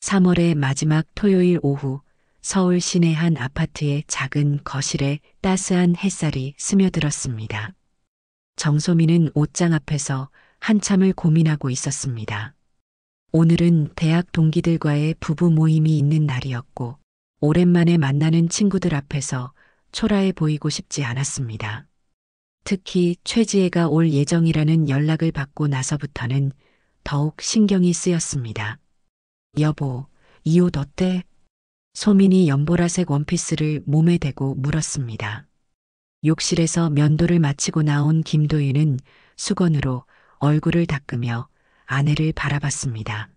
3월의 마지막 토요일 오후 서울 시내 한 아파트의 작은 거실에 따스한 햇살이 스며들었습니다. 정소민은 옷장 앞에서 한참을 고민하고 있었습니다. 오늘은 대학 동기들과의 부부 모임이 있는 날이었고, 오랜만에 만나는 친구들 앞에서 초라해 보이고 싶지 않았습니다. 특히 최지혜가 올 예정이라는 연락을 받고 나서부터는 더욱 신경이 쓰였습니다. 여보, 이 옷 어때? 소민이 연보라색 원피스를 몸에 대고 물었습니다. 욕실에서 면도를 마치고 나온 김도윤은 수건으로 얼굴을 닦으며 아내를 바라봤습니다.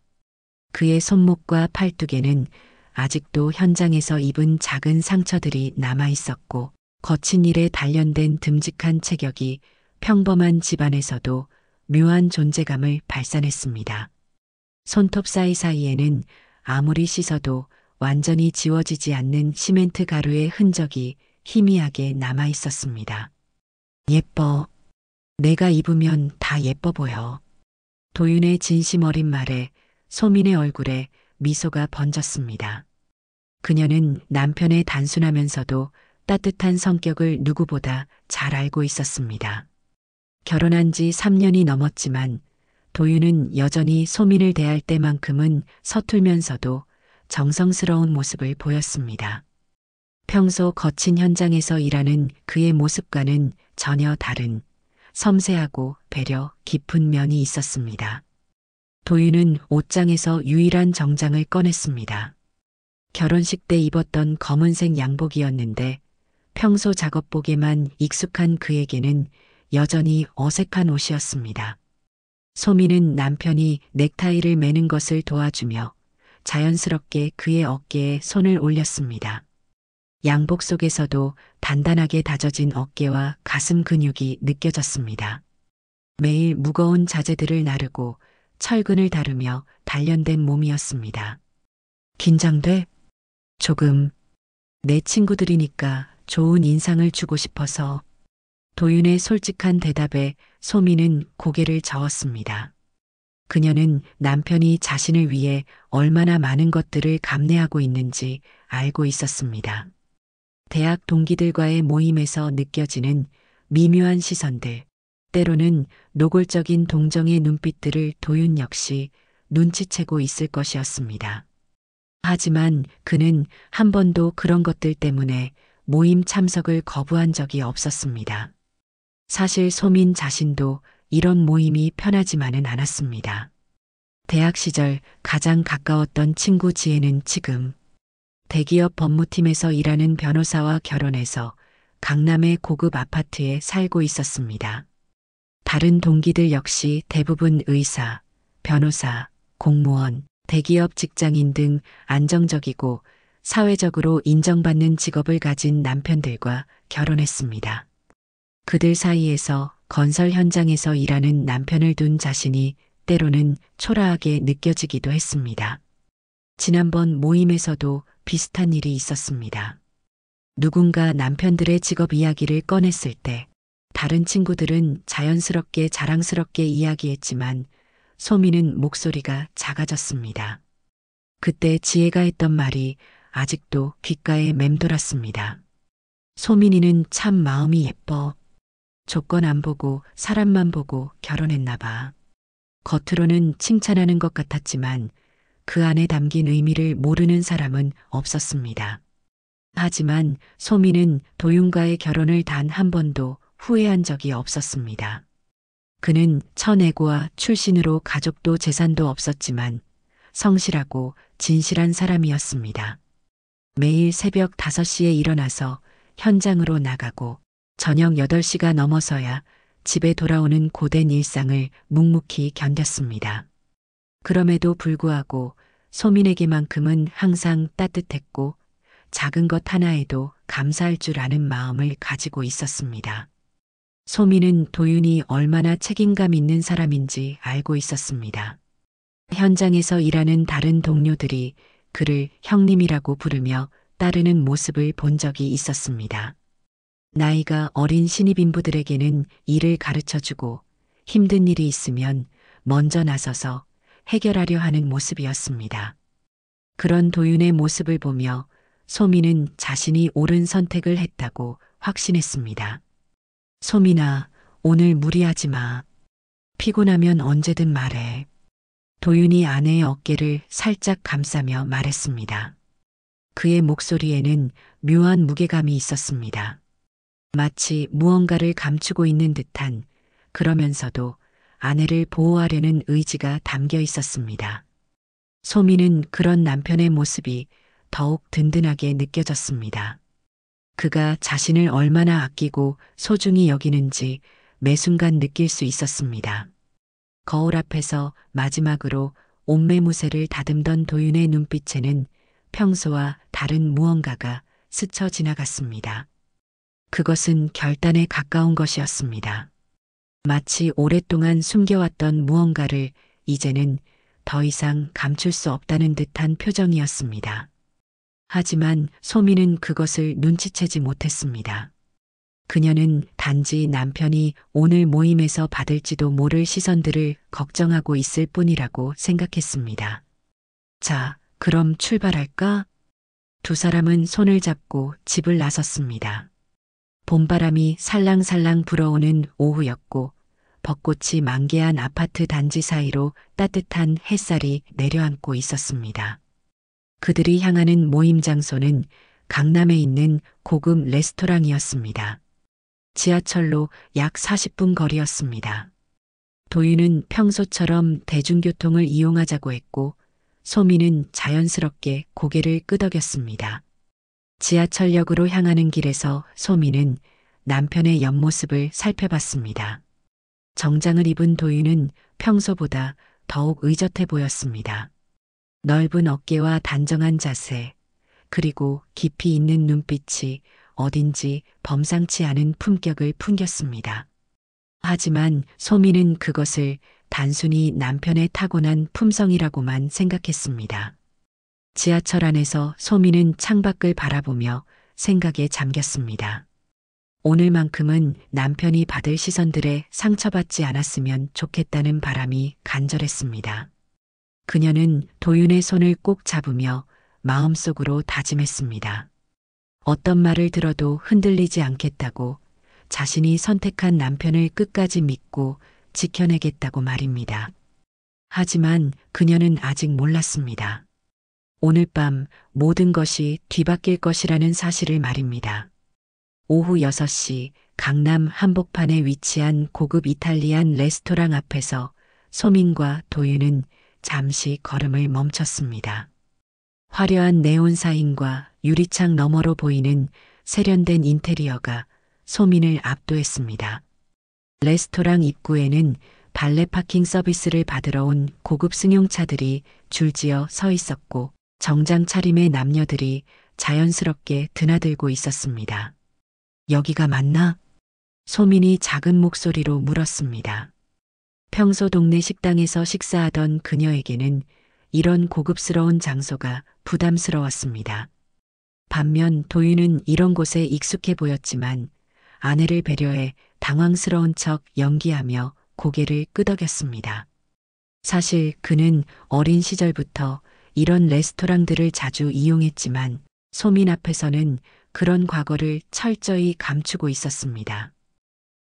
그의 손목과 팔뚝에는 아직도 현장에서 입은 작은 상처들이 남아 있었고, 거친 일에 단련된 듬직한 체격이 평범한 집안에서도 묘한 존재감을 발산했습니다. 손톱 사이사이에는 아무리 씻어도 완전히 지워지지 않는 시멘트 가루의 흔적이 희미하게 남아 있었습니다. 예뻐. 내가 입으면 다 예뻐 보여. 도윤의 진심 어린 말에 소민의 얼굴에 미소가 번졌습니다. 그녀는 남편의 단순하면서도 따뜻한 성격을 누구보다 잘 알고 있었습니다. 결혼한 지 3년이 넘었지만 도윤은 여전히 소민을 대할 때만큼은 서툴면서도 정성스러운 모습을 보였습니다. 평소 거친 현장에서 일하는 그의 모습과는 전혀 다른 섬세하고 배려 깊은 면이 있었습니다. 도윤은 옷장에서 유일한 정장을 꺼냈습니다. 결혼식 때 입었던 검은색 양복이었는데 평소 작업복에만 익숙한 그에게는 여전히 어색한 옷이었습니다. 소민은 남편이 넥타이를 매는 것을 도와주며 자연스럽게 그의 어깨에 손을 올렸습니다. 양복 속에서도 단단하게 다져진 어깨와 가슴 근육이 느껴졌습니다. 매일 무거운 자재들을 나르고 철근을 다루며 단련된 몸이었습니다. 긴장돼? 조금. 내 친구들이니까 좋은 인상을 주고 싶어서. 도윤의 솔직한 대답에 소민은 고개를 저었습니다. 그녀는 남편이 자신을 위해 얼마나 많은 것들을 감내하고 있는지 알고 있었습니다. 대학 동기들과의 모임에서 느껴지는 미묘한 시선들, 때로는 노골적인 동정의 눈빛들을 도윤 역시 눈치채고 있을 것이었습니다. 하지만 그는 한 번도 그런 것들 때문에 모임 참석을 거부한 적이 없었습니다. 사실 소민 자신도 이런 모임이 편하지만은 않았습니다. 대학 시절 가장 가까웠던 친구 지혜는 지금 대기업 법무팀에서 일하는 변호사와 결혼해서 강남의 고급 아파트에 살고 있었습니다. 다른 동기들 역시 대부분 의사, 변호사, 공무원, 대기업 직장인 등 안정적이고 사회적으로 인정받는 직업을 가진 남편들과 결혼했습니다. 그들 사이에서 건설 현장에서 일하는 남편을 둔 자신이 때로는 초라하게 느껴지기도 했습니다. 지난번 모임에서도 비슷한 일이 있었습니다. 누군가 남편들의 직업 이야기를 꺼냈을 때 다른 친구들은 자연스럽게 자랑스럽게 이야기했지만 소민은 목소리가 작아졌습니다. 그때 지혜가 했던 말이 아직도 귓가에 맴돌았습니다. 소민이는 참 마음이 예뻐. 조건 안 보고 사람만 보고 결혼했나 봐. 겉으로는 칭찬하는 것 같았지만 그 안에 담긴 의미를 모르는 사람은 없었습니다. 하지만 소민은 도윤과의 결혼을 단 한 번도 후회한 적이 없었습니다. 그는 처내고와 출신으로 가족도 재산도 없었지만 성실하고 진실한 사람이었습니다. 매일 새벽 5시에 일어나서 현장으로 나가고 저녁 8시가 넘어서야 집에 돌아오는 고된 일상을 묵묵히 견뎠습니다. 그럼에도 불구하고 소민에게만큼은 항상 따뜻했고 작은 것 하나에도 감사할 줄 아는 마음을 가지고 있었습니다. 소민은 도윤이 얼마나 책임감 있는 사람인지 알고 있었습니다. 현장에서 일하는 다른 동료들이 그를 형님이라고 부르며 따르는 모습을 본 적이 있었습니다. 나이가 어린 신입인부들에게는 일을 가르쳐주고 힘든 일이 있으면 먼저 나서서 해결하려 하는 모습이었습니다. 그런 도윤의 모습을 보며 소민은 자신이 옳은 선택을 했다고 확신했습니다. 소민아, 오늘 무리하지 마. 피곤하면 언제든 말해. 도윤이 아내의 어깨를 살짝 감싸며 말했습니다. 그의 목소리에는 묘한 무게감이 있었습니다. 마치 무언가를 감추고 있는 듯한, 그러면서도 아내를 보호하려는 의지가 담겨 있었습니다. 소민은 그런 남편의 모습이 더욱 든든하게 느껴졌습니다. 그가 자신을 얼마나 아끼고 소중히 여기는지 매 순간 느낄 수 있었습니다. 거울 앞에서 마지막으로 옷매무새를 다듬던 도윤의 눈빛에는 평소와 다른 무언가가 스쳐 지나갔습니다. 그것은 결단에 가까운 것이었습니다. 마치 오랫동안 숨겨왔던 무언가를 이제는 더 이상 감출 수 없다는 듯한 표정이었습니다. 하지만 소민은 그것을 눈치채지 못했습니다. 그녀는 단지 남편이 오늘 모임에서 받을지도 모를 시선들을 걱정하고 있을 뿐이라고 생각했습니다. 자, 그럼 출발할까? 두 사람은 손을 잡고 집을 나섰습니다. 봄바람이 살랑살랑 불어오는 오후였고 벚꽃이 만개한 아파트 단지 사이로 따뜻한 햇살이 내려앉고 있었습니다. 그들이 향하는 모임 장소는 강남에 있는 고급 레스토랑이었습니다. 지하철로 약 40분 거리였습니다. 도윤은 평소처럼 대중교통을 이용하자고 했고 소민은 자연스럽게 고개를 끄덕였습니다. 지하철역으로 향하는 길에서 소민은 남편의 옆모습을 살펴봤습니다. 정장을 입은 도윤은 평소보다 더욱 의젓해 보였습니다. 넓은 어깨와 단정한 자세, 그리고 깊이 있는 눈빛이 어딘지 범상치 않은 품격을 풍겼습니다. 하지만 소민은 그것을 단순히 남편의 타고난 품성이라고만 생각했습니다. 지하철 안에서 소민은 창밖을 바라보며 생각에 잠겼습니다. 오늘만큼은 남편이 받을 시선들에 상처받지 않았으면 좋겠다는 바람이 간절했습니다. 그녀는 도윤의 손을 꼭 잡으며 마음속으로 다짐했습니다. 어떤 말을 들어도 흔들리지 않겠다고, 자신이 선택한 남편을 끝까지 믿고 지켜내겠다고 말입니다. 하지만 그녀는 아직 몰랐습니다. 오늘 밤 모든 것이 뒤바뀔 것이라는 사실을 말입니다. 오후 6시 강남 한복판에 위치한 고급 이탈리안 레스토랑 앞에서 소민과 도윤은 잠시 걸음을 멈췄습니다. 화려한 네온 사인과 유리창 너머로 보이는 세련된 인테리어가 소민을 압도했습니다. 레스토랑 입구에는 발레 파킹 서비스를 받으러 온 고급 승용차들이 줄지어 서 있었고 정장 차림의 남녀들이 자연스럽게 드나들고 있었습니다. 여기가 맞나? 소민이 작은 목소리로 물었습니다. 평소 동네 식당에서 식사하던 그녀에게는 이런 고급스러운 장소가 부담스러웠습니다. 반면 도윤은 이런 곳에 익숙해 보였지만 아내를 배려해 당황스러운 척 연기하며 고개를 끄덕였습니다. 사실 그는 어린 시절부터 이런 레스토랑들을 자주 이용했지만 소민 앞에서는 그런 과거를 철저히 감추고 있었습니다.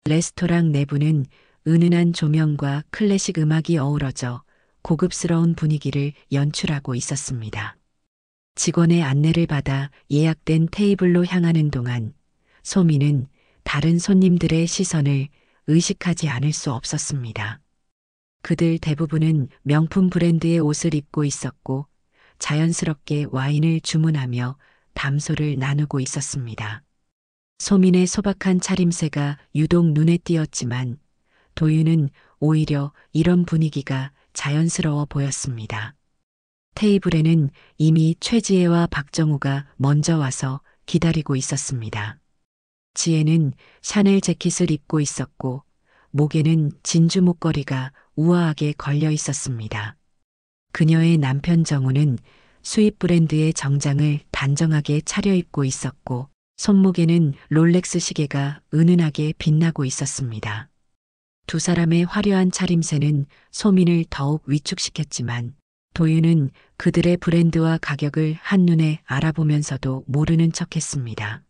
레스토랑 내부는 은은한 조명과 클래식 음악이 어우러져 고급스러운 분위기를 연출하고 있었습니다. 직원의 안내를 받아 예약된 테이블로 향하는 동안 소민은 다른 손님들의 시선을 의식하지 않을 수 없었습니다. 그들 대부분은 명품 브랜드의 옷을 입고 있었고 자연스럽게 와인을 주문하며 담소를 나누고 있었습니다. 소민의 소박한 차림새가 유독 눈에 띄었지만 도윤은 오히려 이런 분위기가 자연스러워 보였습니다. 테이블에는 이미 최지혜와 박정우가 먼저 와서 기다리고 있었습니다. 지혜는 샤넬 재킷을 입고 있었고 목에는 진주 목걸이가 우아하게 걸려 있었습니다. 그녀의 남편 정우는 수입 브랜드의 정장을 단정하게 차려입고 있었고 손목에는 롤렉스 시계가 은은하게 빛나고 있었습니다. 두 사람의 화려한 차림새는 소민을 더욱 위축시켰지만 도윤은 그들의 브랜드와 가격을 한눈에 알아보면서도 모르는 척했습니다.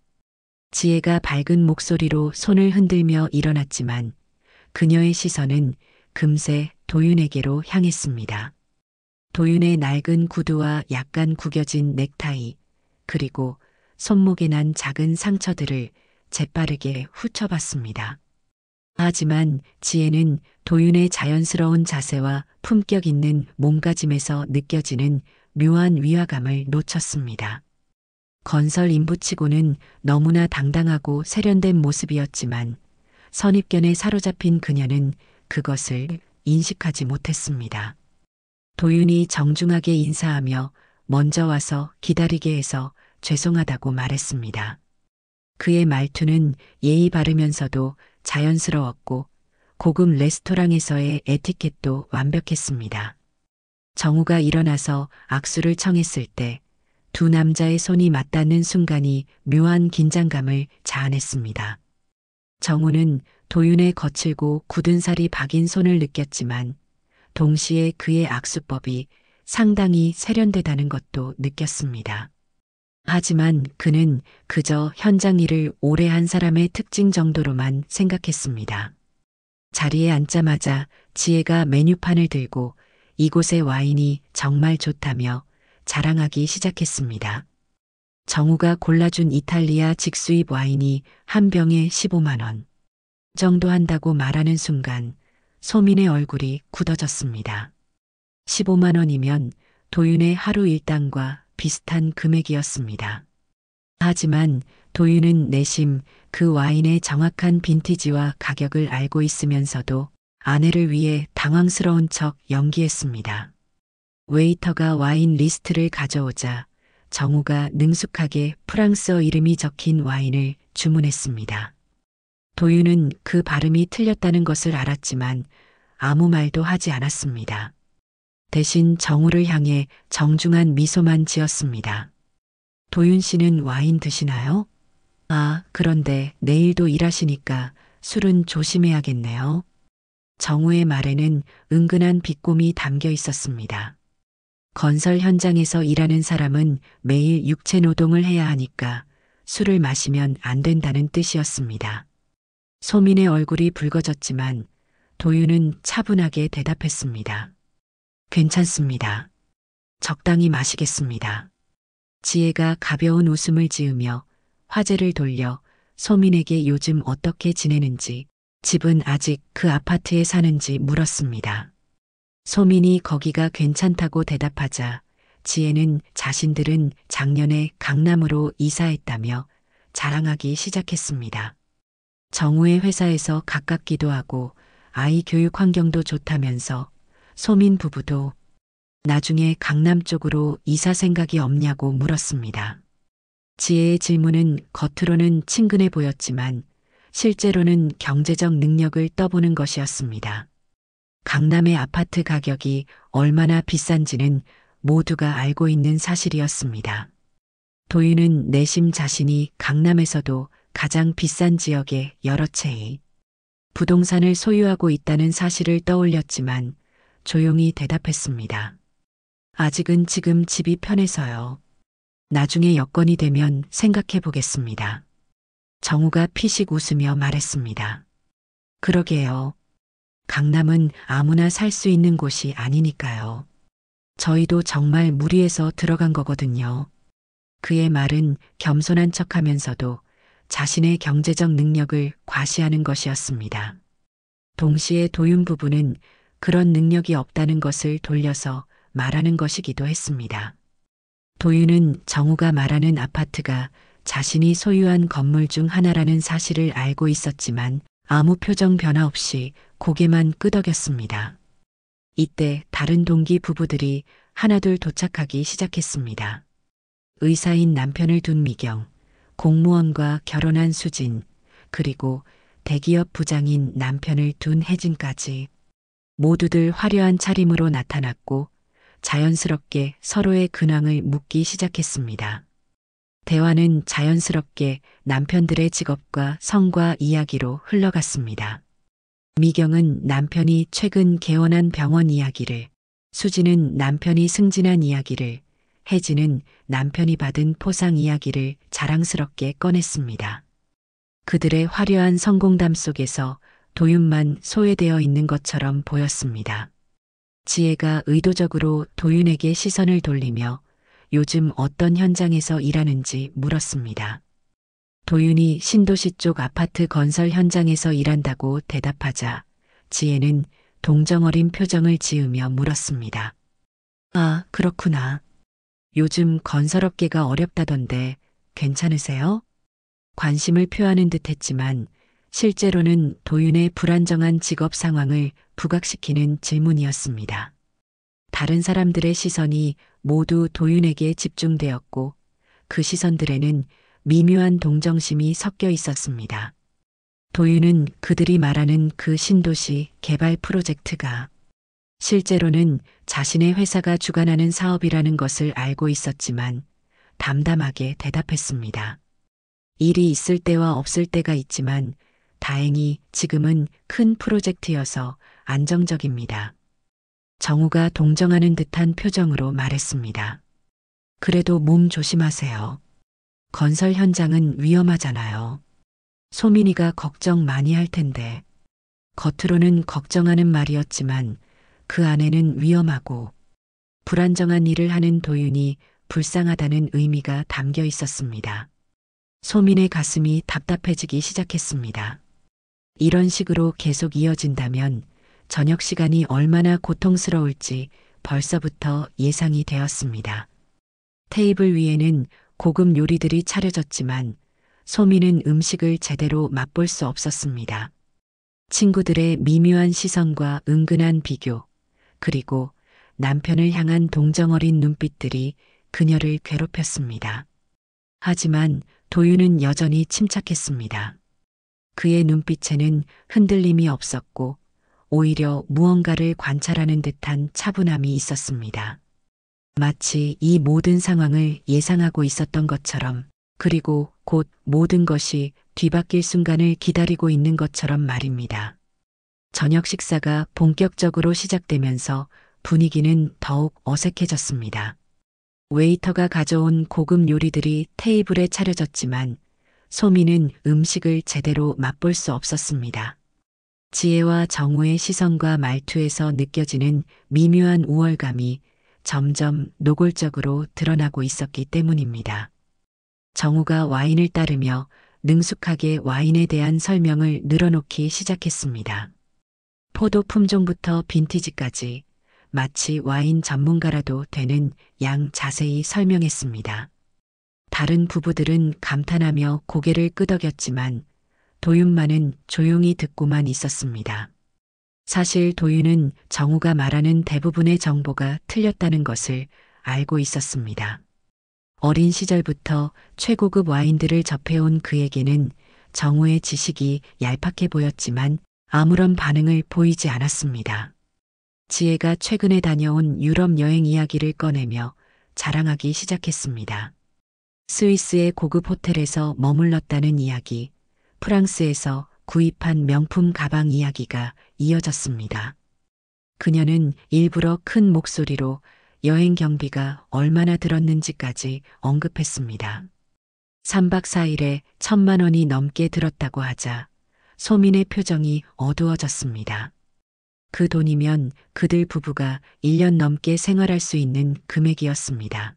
지혜가 밝은 목소리로 손을 흔들며 일어났지만 그녀의 시선은 금세 도윤에게로 향했습니다. 도윤의 낡은 구두와 약간 구겨진 넥타이, 그리고 손목에 난 작은 상처들을 재빠르게 훑어봤습니다. 하지만 지혜는 도윤의 자연스러운 자세와 품격 있는 몸가짐에서 느껴지는 묘한 위화감을 놓쳤습니다. 건설 인부치고는 너무나 당당하고 세련된 모습이었지만 선입견에 사로잡힌 그녀는 그것을 인식하지 못했습니다. 도윤이 정중하게 인사하며 먼저 와서 기다리게 해서 죄송하다고 말했습니다. 그의 말투는 예의 바르면서도 자연스러웠고 고급 레스토랑에서의 에티켓도 완벽했습니다. 정우가 일어나서 악수를 청했을 때 두 남자의 손이 맞닿는 순간이 묘한 긴장감을 자아냈습니다. 정우는 도윤의 거칠고 굳은 살이 박인 손을 느꼈지만 동시에 그의 악수법이 상당히 세련되다는 것도 느꼈습니다. 하지만 그는 그저 현장 일을 오래 한 사람의 특징 정도로만 생각했습니다. 자리에 앉자마자 지혜가 메뉴판을 들고 이곳의 와인이 정말 좋다며 자랑하기 시작했습니다. 정우가 골라준 이탈리아 직수입 와인이 한 병에 15만 원 정도 한다고 말하는 순간 소민의 얼굴이 굳어졌습니다. 15만 원이면 도윤의 하루 일당과 비슷한 금액이었습니다. 하지만 도윤은 내심 그 와인의 정확한 빈티지와 가격을 알고 있으면서도 아내를 위해 당황스러운 척 연기했습니다. 웨이터가 와인 리스트를 가져오자 정우가 능숙하게 프랑스어 이름이 적힌 와인을 주문했습니다. 도윤은 그 발음이 틀렸다는 것을 알았지만 아무 말도 하지 않았습니다. 대신 정우를 향해 정중한 미소만 지었습니다. 도윤 씨는 와인 드시나요? 아, 그런데 내일도 일하시니까 술은 조심해야겠네요. 정우의 말에는 은근한 비꼼이 담겨 있었습니다. 건설 현장에서 일하는 사람은 매일 육체 노동을 해야 하니까 술을 마시면 안 된다는 뜻이었습니다. 소민의 얼굴이 붉어졌지만 도윤은 차분하게 대답했습니다. 괜찮습니다. 적당히 마시겠습니다. 지혜가 가벼운 웃음을 지으며 화제를 돌려 소민에게 요즘 어떻게 지내는지, 집은 아직 그 아파트에 사는지 물었습니다. 소민이 거기가 괜찮다고 대답하자 지혜는 자신들은 작년에 강남으로 이사했다며 자랑하기 시작했습니다. 정우의 회사에서 가깝기도 하고 아이 교육 환경도 좋다면서 소민 부부도 나중에 강남 쪽으로 이사 생각이 없냐고 물었습니다. 지혜의 질문은 겉으로는 친근해 보였지만 실제로는 경제적 능력을 떠보는 것이었습니다. 강남의 아파트 가격이 얼마나 비싼지는 모두가 알고 있는 사실이었습니다. 도윤은 내심 자신이 강남에서도 가장 비싼 지역의 여러 채의 부동산을 소유하고 있다는 사실을 떠올렸지만 조용히 대답했습니다. 아직은 지금 집이 편해서요. 나중에 여건이 되면 생각해 보겠습니다. 정우가 피식 웃으며 말했습니다. 그러게요. 강남은 아무나 살 수 있는 곳이 아니니까요. 저희도 정말 무리해서 들어간 거거든요. 그의 말은 겸손한 척하면서도 자신의 경제적 능력을 과시하는 것이었습니다. 동시에 도윤 부부는 그런 능력이 없다는 것을 돌려서 말하는 것이기도 했습니다. 도윤은 정우가 말하는 아파트가 자신이 소유한 건물 중 하나라는 사실을 알고 있었지만 아무 표정 변화 없이 고개만 끄덕였습니다. 이때 다른 동기 부부들이 하나둘 도착하기 시작했습니다. 의사인 남편을 둔 미경, 공무원과 결혼한 수진, 그리고 대기업 부장인 남편을 둔 혜진까지 모두들 화려한 차림으로 나타났고 자연스럽게 서로의 근황을 묻기 시작했습니다. 대화는 자연스럽게 남편들의 직업과 성과 이야기로 흘러갔습니다. 미경은 남편이 최근 개원한 병원 이야기를, 수지는 남편이 승진한 이야기를, 혜진은 남편이 받은 포상 이야기를 자랑스럽게 꺼냈습니다. 그들의 화려한 성공담 속에서 도윤만 소외되어 있는 것처럼 보였습니다. 지혜가 의도적으로 도윤에게 시선을 돌리며 요즘 어떤 현장에서 일하는지 물었습니다. 도윤이 신도시 쪽 아파트 건설 현장에서 일한다고 대답하자 지혜는 동정어린 표정을 지으며 물었습니다. 아, 그렇구나. 요즘 건설업계가 어렵다던데 괜찮으세요? 관심을 표하는 듯 했지만 실제로는 도윤의 불안정한 직업 상황을 부각시키는 질문이었습니다. 다른 사람들의 시선이 모두 도윤에게 집중되었고 그 시선들에는 미묘한 동정심이 섞여 있었습니다. 도윤은 그들이 말하는 그 신도시 개발 프로젝트가 실제로는 자신의 회사가 주관하는 사업이라는 것을 알고 있었지만 담담하게 대답했습니다. 일이 있을 때와 없을 때가 있지만 다행히 지금은 큰 프로젝트여서 안정적입니다. 정우가 동정하는 듯한 표정으로 말했습니다. 그래도 몸 조심하세요. 건설 현장은 위험하잖아요. 소민이가 걱정 많이 할 텐데. 겉으로는 걱정하는 말이었지만 그 안에는 위험하고 불안정한 일을 하는 도윤이 불쌍하다는 의미가 담겨 있었습니다. 소민의 가슴이 답답해지기 시작했습니다. 이런 식으로 계속 이어진다면 저녁 시간이 얼마나 고통스러울지 벌써부터 예상이 되었습니다. 테이블 위에는 고급 요리들이 차려졌지만 소민은 음식을 제대로 맛볼 수 없었습니다. 친구들의 미묘한 시선과 은근한 비교, 그리고 남편을 향한 동정어린 눈빛들이 그녀를 괴롭혔습니다. 하지만 도윤은 여전히 침착했습니다. 그의 눈빛에는 흔들림이 없었고 오히려 무언가를 관찰하는 듯한 차분함이 있었습니다. 마치 이 모든 상황을 예상하고 있었던 것처럼, 그리고 곧 모든 것이 뒤바뀔 순간을 기다리고 있는 것처럼 말입니다. 저녁 식사가 본격적으로 시작되면서 분위기는 더욱 어색해졌습니다. 웨이터가 가져온 고급 요리들이 테이블에 차려졌지만 소민은 음식을 제대로 맛볼 수 없었습니다. 지혜와 정우의 시선과 말투에서 느껴지는 미묘한 우월감이 점점 노골적으로 드러나고 있었기 때문입니다. 정우가 와인을 따르며 능숙하게 와인에 대한 설명을 늘어놓기 시작했습니다. 포도 품종부터 빈티지까지 마치 와인 전문가라도 되는 양 자세히 설명했습니다. 다른 부부들은 감탄하며 고개를 끄덕였지만 도윤만은 조용히 듣고만 있었습니다. 사실 도윤은 정우가 말하는 대부분의 정보가 틀렸다는 것을 알고 있었습니다. 어린 시절부터 최고급 와인들을 접해온 그에게는 정우의 지식이 얄팍해 보였지만 아무런 반응을 보이지 않았습니다. 지혜가 최근에 다녀온 유럽 여행 이야기를 꺼내며 자랑하기 시작했습니다. 스위스의 고급 호텔에서 머물렀다는 이야기, 프랑스에서 구입한 명품 가방 이야기가 이어졌습니다. 그녀는 일부러 큰 목소리로 여행 경비가 얼마나 들었는지까지 언급했습니다. 3박 4일에 1,000만 원이 넘게 들었다고 하자 소민의 표정이 어두워졌습니다. 그 돈이면 그들 부부가 1년 넘게 생활할 수 있는 금액이었습니다.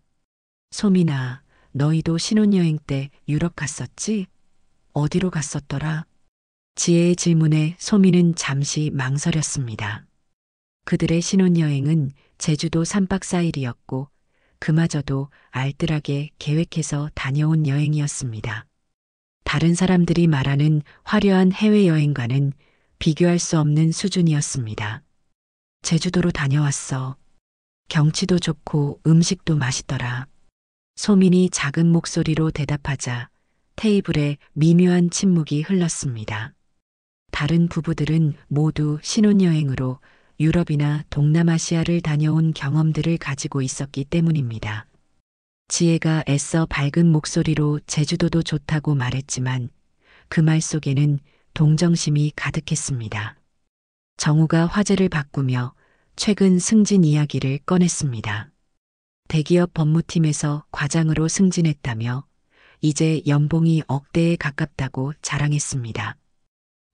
소민아, 너희도 신혼여행 때 유럽 갔었지? 어디로 갔었더라? 지혜의 질문에 소민은 잠시 망설였습니다. 그들의 신혼여행은 제주도 3박 4일이었고 그마저도 알뜰하게 계획해서 다녀온 여행이었습니다. 다른 사람들이 말하는 화려한 해외여행과는 비교할 수 없는 수준이었습니다. 제주도로 다녀왔어. 경치도 좋고 음식도 맛있더라. 소민이 작은 목소리로 대답하자 테이블에 미묘한 침묵이 흘렀습니다. 다른 부부들은 모두 신혼여행으로 유럽이나 동남아시아를 다녀온 경험들을 가지고 있었기 때문입니다. 지혜가 애써 밝은 목소리로 제주도도 좋다고 말했지만 그 말 속에는 동정심이 가득했습니다. 정우가 화제를 바꾸며 최근 승진 이야기를 꺼냈습니다. 대기업 법무팀에서 과장으로 승진했다며 이제 연봉이 억대에 가깝다고 자랑했습니다.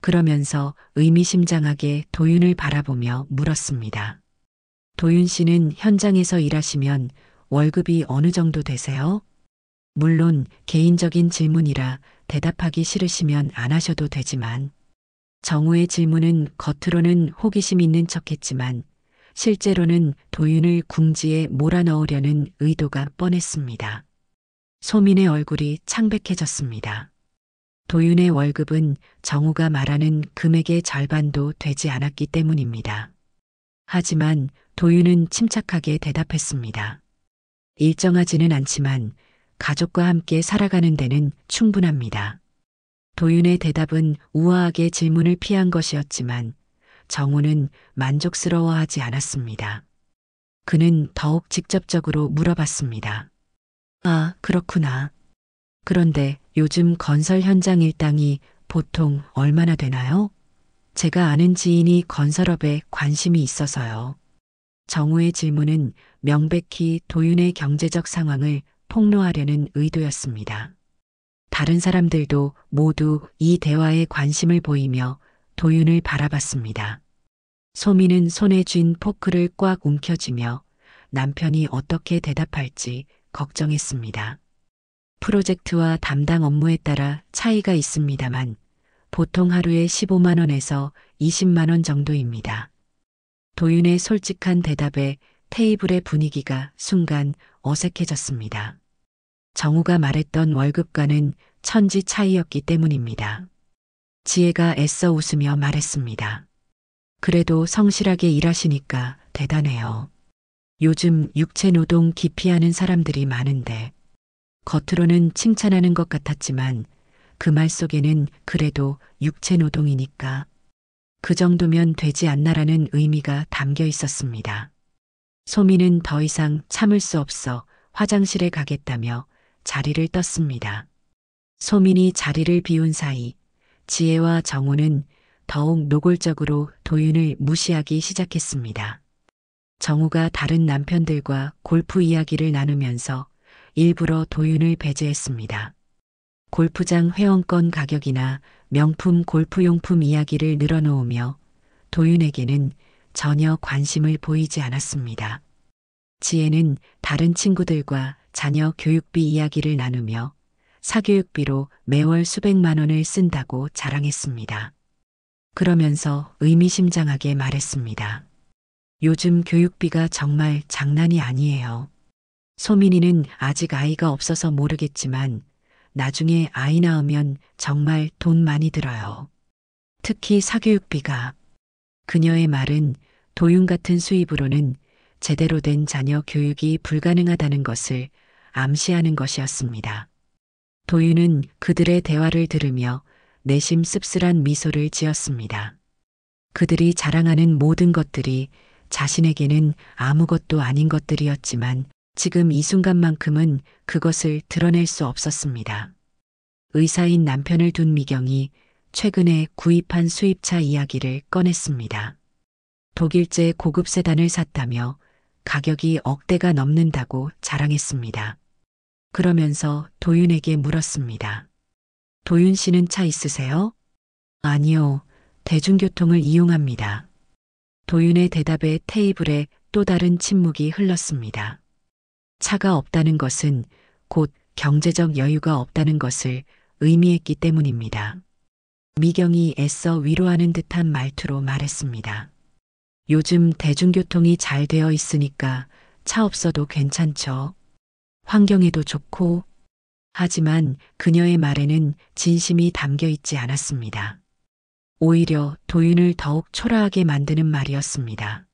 그러면서 의미심장하게 도윤을 바라보며 물었습니다. 도윤 씨는 현장에서 일하시면 월급이 어느 정도 되세요? 물론 개인적인 질문이라 대답하기 싫으시면 안 하셔도 되지만 정우의 질문은 겉으로는 호기심 있는 척했지만 실제로는 도윤을 궁지에 몰아넣으려는 의도가 뻔했습니다. 소민의 얼굴이 창백해졌습니다. 도윤의 월급은 정우가 말하는 금액의 절반도 되지 않았기 때문입니다. 하지만 도윤은 침착하게 대답했습니다. 일정하지는 않지만 가족과 함께 살아가는 데는 충분합니다. 도윤의 대답은 우아하게 질문을 피한 것이었지만 정우는 만족스러워하지 않았습니다. 그는 더욱 직접적으로 물어봤습니다. 아, 그렇구나. 그런데 요즘 건설 현장 일당이 보통 얼마나 되나요? 제가 아는 지인이 건설업에 관심이 있어서요. 정우의 질문은 명백히 도윤의 경제적 상황을 폭로하려는 의도였습니다. 다른 사람들도 모두 이 대화에 관심을 보이며 도윤을 바라봤습니다. 소민은 손에 쥔 포크를 꽉 움켜쥐며 남편이 어떻게 대답할지 걱정했습니다. 프로젝트와 담당 업무에 따라 차이가 있습니다만 보통 하루에 15만 원에서 20만 원 정도입니다. 도윤의 솔직한 대답에 테이블의 분위기가 순간 어색해졌습니다. 정우가 말했던 월급과는 천지 차이였기 때문입니다. 지혜가 애써 웃으며 말했습니다. 그래도 성실하게 일하시니까 대단해요. 요즘 육체 노동 기피하는 사람들이 많은데 겉으로는 칭찬하는 것 같았지만 그 말 속에는 그래도 육체 노동이니까 그 정도면 되지 않나라는 의미가 담겨 있었습니다. 소민은 더 이상 참을 수 없어 화장실에 가겠다며 자리를 떴습니다. 소민이 자리를 비운 사이 지혜와 정우는 더욱 노골적으로 도윤을 무시하기 시작했습니다. 정우가 다른 남편들과 골프 이야기를 나누면서 일부러 도윤을 배제했습니다. 골프장 회원권 가격이나 명품 골프용품 이야기를 늘어놓으며 도윤에게는 전혀 관심을 보이지 않았습니다. 지혜는 다른 친구들과 자녀 교육비 이야기를 나누며 사교육비로 매월 수백만 원을 쓴다고 자랑했습니다. 그러면서 의미심장하게 말했습니다. 요즘 교육비가 정말 장난이 아니에요. 소민이는 아직 아이가 없어서 모르겠지만 나중에 아이 낳으면 정말 돈 많이 들어요. 특히 사교육비가. 그녀의 말은 도윤 같은 수입으로는 제대로 된 자녀 교육이 불가능하다는 것을 암시하는 것이었습니다. 도윤은 그들의 대화를 들으며 내심 씁쓸한 미소를 지었습니다. 그들이 자랑하는 모든 것들이 자신에게는 아무것도 아닌 것들이었지만 지금 이 순간만큼은 그것을 드러낼 수 없었습니다. 의사인 남편을 둔 미경이 최근에 구입한 수입차 이야기를 꺼냈습니다. 독일제 고급 세단을 샀다며 가격이 억대가 넘는다고 자랑했습니다. 그러면서 도윤에게 물었습니다. 도윤 씨는 차 있으세요? 아니요, 대중교통을 이용합니다. 도윤의 대답에 테이블에 또 다른 침묵이 흘렀습니다. 차가 없다는 것은 곧 경제적 여유가 없다는 것을 의미했기 때문입니다. 미경이 애써 위로하는 듯한 말투로 말했습니다. 요즘 대중교통이 잘 되어 있으니까 차 없어도 괜찮죠. 환경에도 좋고. 하지만 그녀의 말에는 진심이 담겨 있지 않았습니다. 오히려 도윤을 더욱 초라하게 만드는 말이었습니다.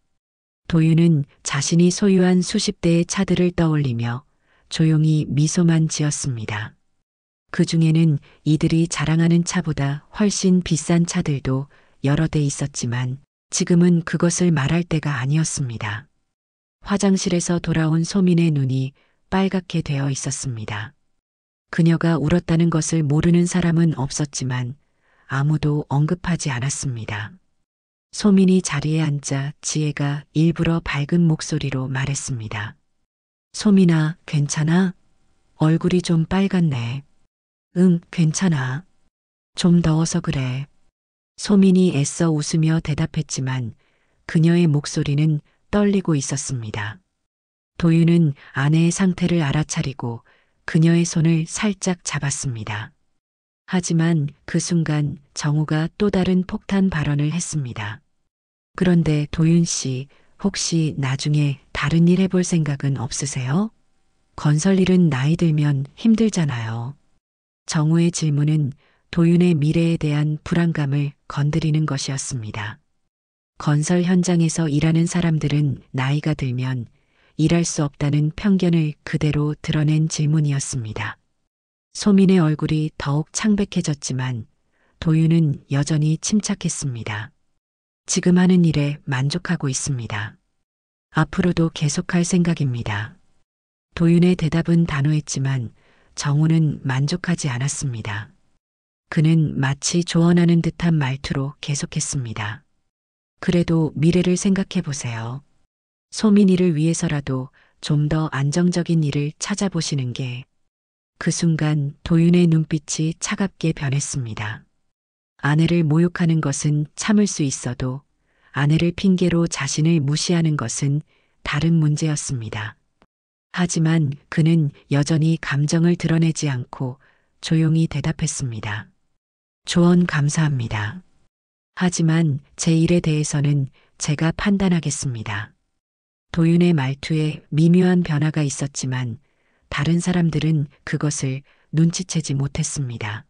도윤은 자신이 소유한 수십 대의 차들을 떠올리며 조용히 미소만 지었습니다. 그 중에는 이들이 자랑하는 차보다 훨씬 비싼 차들도 여러 대 있었지만 지금은 그것을 말할 때가 아니었습니다. 화장실에서 돌아온 소민의 눈이 빨갛게 되어 있었습니다. 그녀가 울었다는 것을 모르는 사람은 없었지만 아무도 언급하지 않았습니다. 소민이 자리에 앉자 지혜가 일부러 밝은 목소리로 말했습니다. 소민아, 괜찮아? 얼굴이 좀 빨갛네. 응, 괜찮아. 좀 더워서 그래. 소민이 애써 웃으며 대답했지만 그녀의 목소리는 떨리고 있었습니다. 도윤은 아내의 상태를 알아차리고 그녀의 손을 살짝 잡았습니다. 하지만 그 순간 정우가 또 다른 폭탄 발언을 했습니다. 그런데 도윤 씨, 혹시 나중에 다른 일 해볼 생각은 없으세요? 건설 일은 나이 들면 힘들잖아요. 정우의 질문은 도윤의 미래에 대한 불안감을 건드리는 것이었습니다. 건설 현장에서 일하는 사람들은 나이가 들면 일할 수 없다는 편견을 그대로 드러낸 질문이었습니다. 소민의 얼굴이 더욱 창백해졌지만 도윤은 여전히 침착했습니다. 지금 하는 일에 만족하고 있습니다. 앞으로도 계속할 생각입니다. 도윤의 대답은 단호했지만 정우는 만족하지 않았습니다. 그는 마치 조언하는 듯한 말투로 계속했습니다. 그래도 미래를 생각해 보세요. 소민이를 위해서라도 좀 더 안정적인 일을 찾아보시는 게. 그 순간 도윤의 눈빛이 차갑게 변했습니다. 아내를 모욕하는 것은 참을 수 있어도 아내를 핑계로 자신을 무시하는 것은 다른 문제였습니다. 하지만 그는 여전히 감정을 드러내지 않고 조용히 대답했습니다. 조언 감사합니다. 하지만 제 일에 대해서는 제가 판단하겠습니다. 도윤의 말투에 미묘한 변화가 있었지만 다른 사람들은 그것을 눈치채지 못했습니다.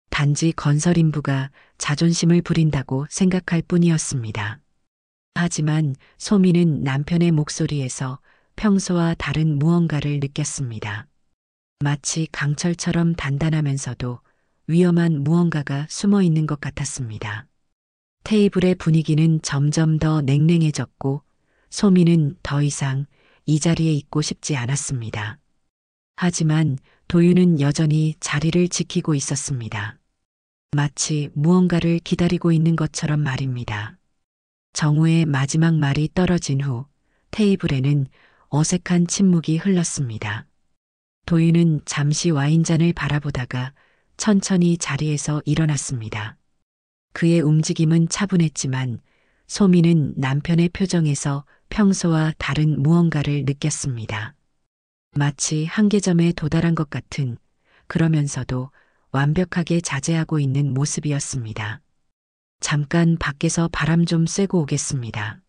단지 건설 인부가 자존심을 부린다고 생각할 뿐이었습니다. 하지만 소민은 남편의 목소리에서 평소와 다른 무언가를 느꼈습니다. 마치 강철처럼 단단하면서도 위험한 무언가가 숨어 있는 것 같았습니다. 테이블의 분위기는 점점 더 냉랭해졌고 소민은 더 이상 이 자리에 있고 싶지 않았습니다. 하지만 도윤은 여전히 자리를 지키고 있었습니다. 마치 무언가를 기다리고 있는 것처럼 말입니다. 정우의 마지막 말이 떨어진 후 테이블에는 어색한 침묵이 흘렀습니다. 도윤은 잠시 와인잔을 바라보다가 천천히 자리에서 일어났습니다. 그의 움직임은 차분했지만 소민은 남편의 표정에서 평소와 다른 무언가를 느꼈습니다. 마치 한계점에 도달한 것 같은, 그러면서도 완벽하게 자제하고 있는 모습이었습니다. 잠깐 밖에서 바람 좀 쐬고 오겠습니다.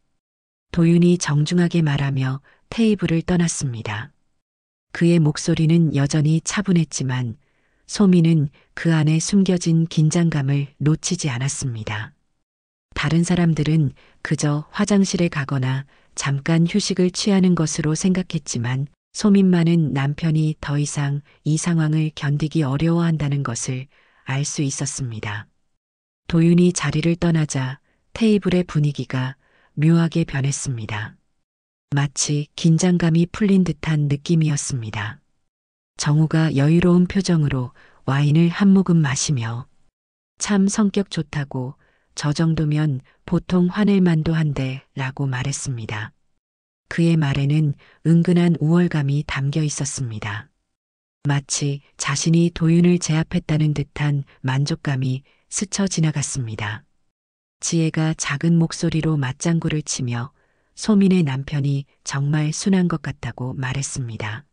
도윤이 정중하게 말하며 테이블을 떠났습니다. 그의 목소리는 여전히 차분했지만 소민은 그 안에 숨겨진 긴장감을 놓치지 않았습니다. 다른 사람들은 그저 화장실에 가거나 잠깐 휴식을 취하는 것으로 생각했지만 소민만은 남편이 더 이상 이 상황을 견디기 어려워한다는 것을 알 수 있었습니다. 도윤이 자리를 떠나자 테이블의 분위기가 묘하게 변했습니다. 마치 긴장감이 풀린 듯한 느낌이었습니다. 정우가 여유로운 표정으로 와인을 한 모금 마시며 참 성격 좋다고 저 정도면 보통 화낼 만도 한데 라고 말했습니다. 그의 말에는 은근한 우월감이 담겨 있었습니다. 마치 자신이 도윤을 제압했다는 듯한 만족감이 스쳐 지나갔습니다. 지혜가 작은 목소리로 맞장구를 치며 소민의 남편이 정말 순한 것 같다고 말했습니다.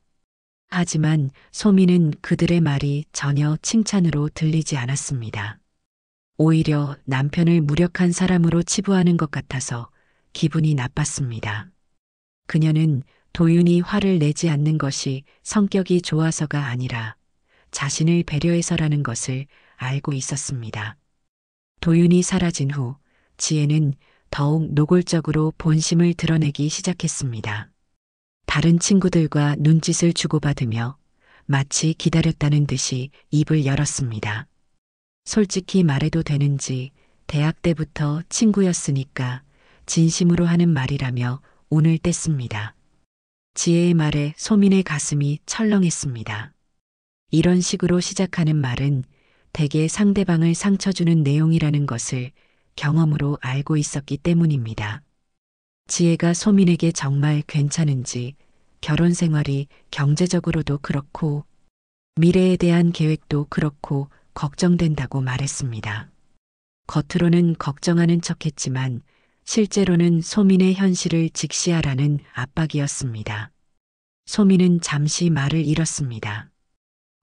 하지만 소민은 그들의 말이 전혀 칭찬으로 들리지 않았습니다. 오히려 남편을 무력한 사람으로 치부하는 것 같아서 기분이 나빴습니다. 그녀는 도윤이 화를 내지 않는 것이 성격이 좋아서가 아니라 자신을 배려해서라는 것을 알고 있었습니다. 도윤이 사라진 후 지혜는 더욱 노골적으로 본심을 드러내기 시작했습니다. 다른 친구들과 눈짓을 주고받으며 마치 기다렸다는 듯이 입을 열었습니다. 솔직히 말해도 되는지 대학 때부터 친구였으니까 진심으로 하는 말이라며 운을 뗐습니다. 지혜의 말에 소민의 가슴이 철렁했습니다. 이런 식으로 시작하는 말은 대개 상대방을 상처 주는 내용이라는 것을 경험으로 알고 있었기 때문입니다. 지혜가 소민에게 정말 괜찮은지, 결혼 생활이 경제적으로도 그렇고 미래에 대한 계획도 그렇고 걱정된다고 말했습니다. 겉으로는 걱정하는 척했지만 실제로는 소민의 현실을 직시하라는 압박이었습니다. 소민은 잠시 말을 잃었습니다.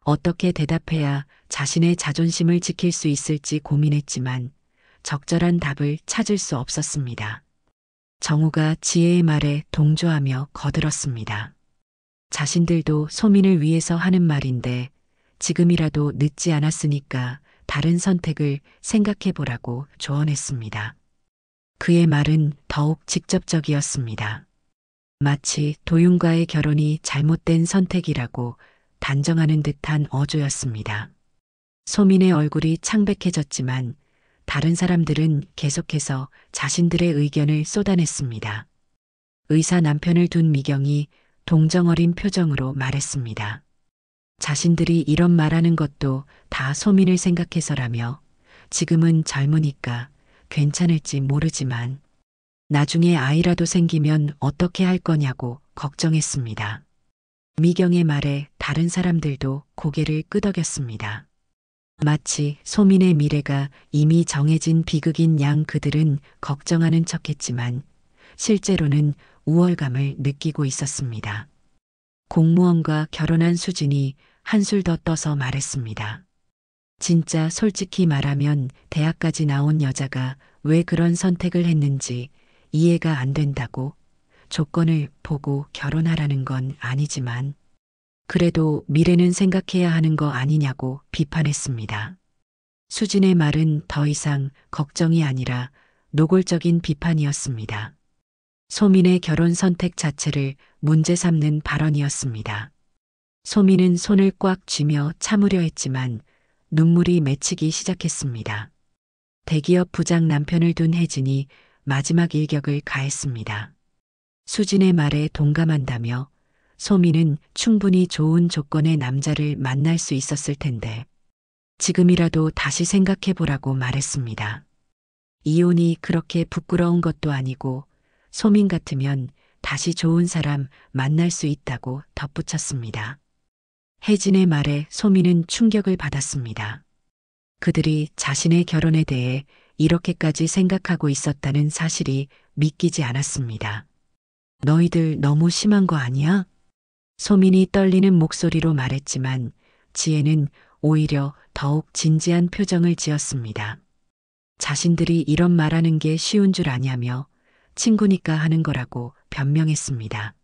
어떻게 대답해야 자신의 자존심을 지킬 수 있을지 고민했지만 적절한 답을 찾을 수 없었습니다. 정우가 지혜의 말에 동조하며 거들었습니다. 자신들도 소민을 위해서 하는 말인데 지금이라도 늦지 않았으니까 다른 선택을 생각해 보라고 조언했습니다. 그의 말은 더욱 직접적이었습니다. 마치 도윤과의 결혼이 잘못된 선택이라고 단정하는 듯한 어조였습니다. 소민의 얼굴이 창백해졌지만 다른 사람들은 계속해서 자신들의 의견을 쏟아냈습니다. 의사 남편을 둔 미경이 동정어린 표정으로 말했습니다. 자신들이 이런 말하는 것도 다 소민을 생각해서라며 지금은 젊으니까 괜찮을지 모르지만 나중에 아이라도 생기면 어떻게 할 거냐고 걱정했습니다. 미경의 말에 다른 사람들도 고개를 끄덕였습니다. 마치 소민의 미래가 이미 정해진 비극인 양 그들은 걱정하는 척했지만 실제로는 우월감을 느끼고 있었습니다. 공무원과 결혼한 수진이 한술 더 떠서 말했습니다. 진짜 솔직히 말하면 대학까지 나온 여자가 왜 그런 선택을 했는지 이해가 안 된다고. 조건을 보고 결혼하라는 건 아니지만 그래도 미래는 생각해야 하는 거 아니냐고 비판했습니다. 수진의 말은 더 이상 걱정이 아니라 노골적인 비판이었습니다. 소민의 결혼 선택 자체를 문제 삼는 발언이었습니다. 소민은 손을 꽉 쥐며 참으려 했지만 눈물이 맺히기 시작했습니다. 대기업 부장 남편을 둔 혜진이 마지막 일격을 가했습니다. 수진의 말에 동감한다며 소민은 충분히 좋은 조건의 남자를 만날 수 있었을 텐데 지금이라도 다시 생각해 보라고 말했습니다. 이혼이 그렇게 부끄러운 것도 아니고 소민 같으면 다시 좋은 사람 만날 수 있다고 덧붙였습니다. 혜진의 말에 소민은 충격을 받았습니다. 그들이 자신의 결혼에 대해 이렇게까지 생각하고 있었다는 사실이 믿기지 않았습니다. 너희들 너무 심한 거 아니야? 소민이 떨리는 목소리로 말했지만 지혜는 오히려 더욱 진지한 표정을 지었습니다. 자신들이 이런 말하는 게 쉬운 줄 아냐며 친구니까 하는 거라고 변명했습니다.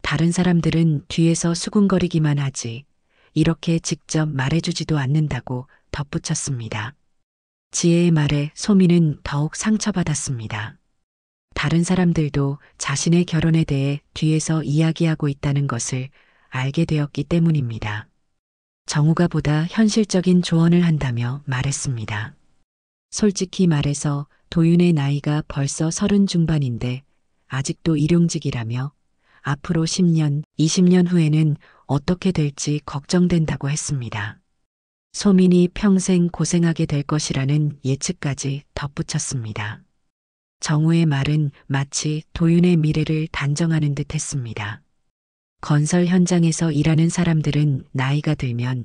다른 사람들은 뒤에서 수군거리기만 하지 이렇게 직접 말해주지도 않는다고 덧붙였습니다. 지혜의 말에 소민은 더욱 상처받았습니다. 다른 사람들도 자신의 결혼에 대해 뒤에서 이야기하고 있다는 것을 알게 되었기 때문입니다. 정우가 보다 현실적인 조언을 한다며 말했습니다. 솔직히 말해서 도윤의 나이가 벌써 30 중반인데 아직도 일용직이라며 앞으로 10년, 20년 후에는 어떻게 될지 걱정된다고 했습니다. 소민이 평생 고생하게 될 것이라는 예측까지 덧붙였습니다. 정우의 말은 마치 도윤의 미래를 단정하는 듯 했습니다. 건설 현장에서 일하는 사람들은 나이가 들면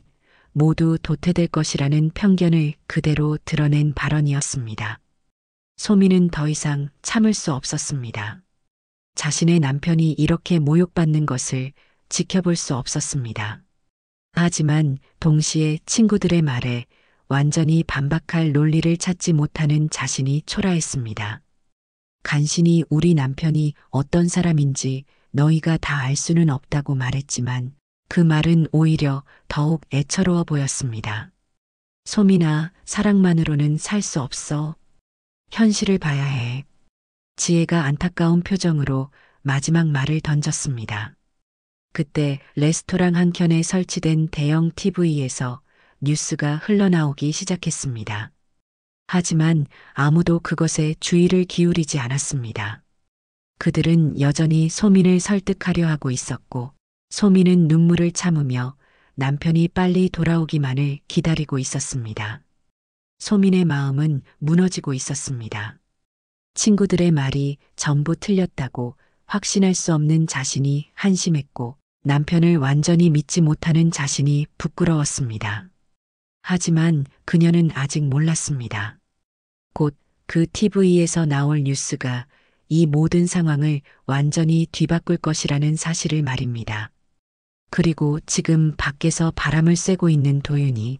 모두 도태될 것이라는 편견을 그대로 드러낸 발언이었습니다. 소민은 더 이상 참을 수 없었습니다. 자신의 남편이 이렇게 모욕받는 것을 지켜볼 수 없었습니다. 하지만 동시에 친구들의 말에 완전히 반박할 논리를 찾지 못하는 자신이 초라했습니다. 간신히 우리 남편이 어떤 사람인지 너희가 다 알 수는 없다고 말했지만 그 말은 오히려 더욱 애처로워 보였습니다. 소민아, 사랑만으로는 살 수 없어. 현실을 봐야 해. 지혜가 안타까운 표정으로 마지막 말을 던졌습니다. 그때 레스토랑 한켠에 설치된 대형 TV에서 뉴스가 흘러나오기 시작했습니다. 하지만 아무도 그것에 주의를 기울이지 않았습니다. 그들은 여전히 소민을 설득하려 하고 있었고 소민은 눈물을 참으며 남편이 빨리 돌아오기만을 기다리고 있었습니다. 소민의 마음은 무너지고 있었습니다. 친구들의 말이 전부 틀렸다고 확신할 수 없는 자신이 한심했고 남편을 완전히 믿지 못하는 자신이 부끄러웠습니다. 하지만 그녀는 아직 몰랐습니다. 곧 그 TV에서 나올 뉴스가 이 모든 상황을 완전히 뒤바꿀 것이라는 사실을 말입니다. 그리고 지금 밖에서 바람을 쐬고 있는 도윤이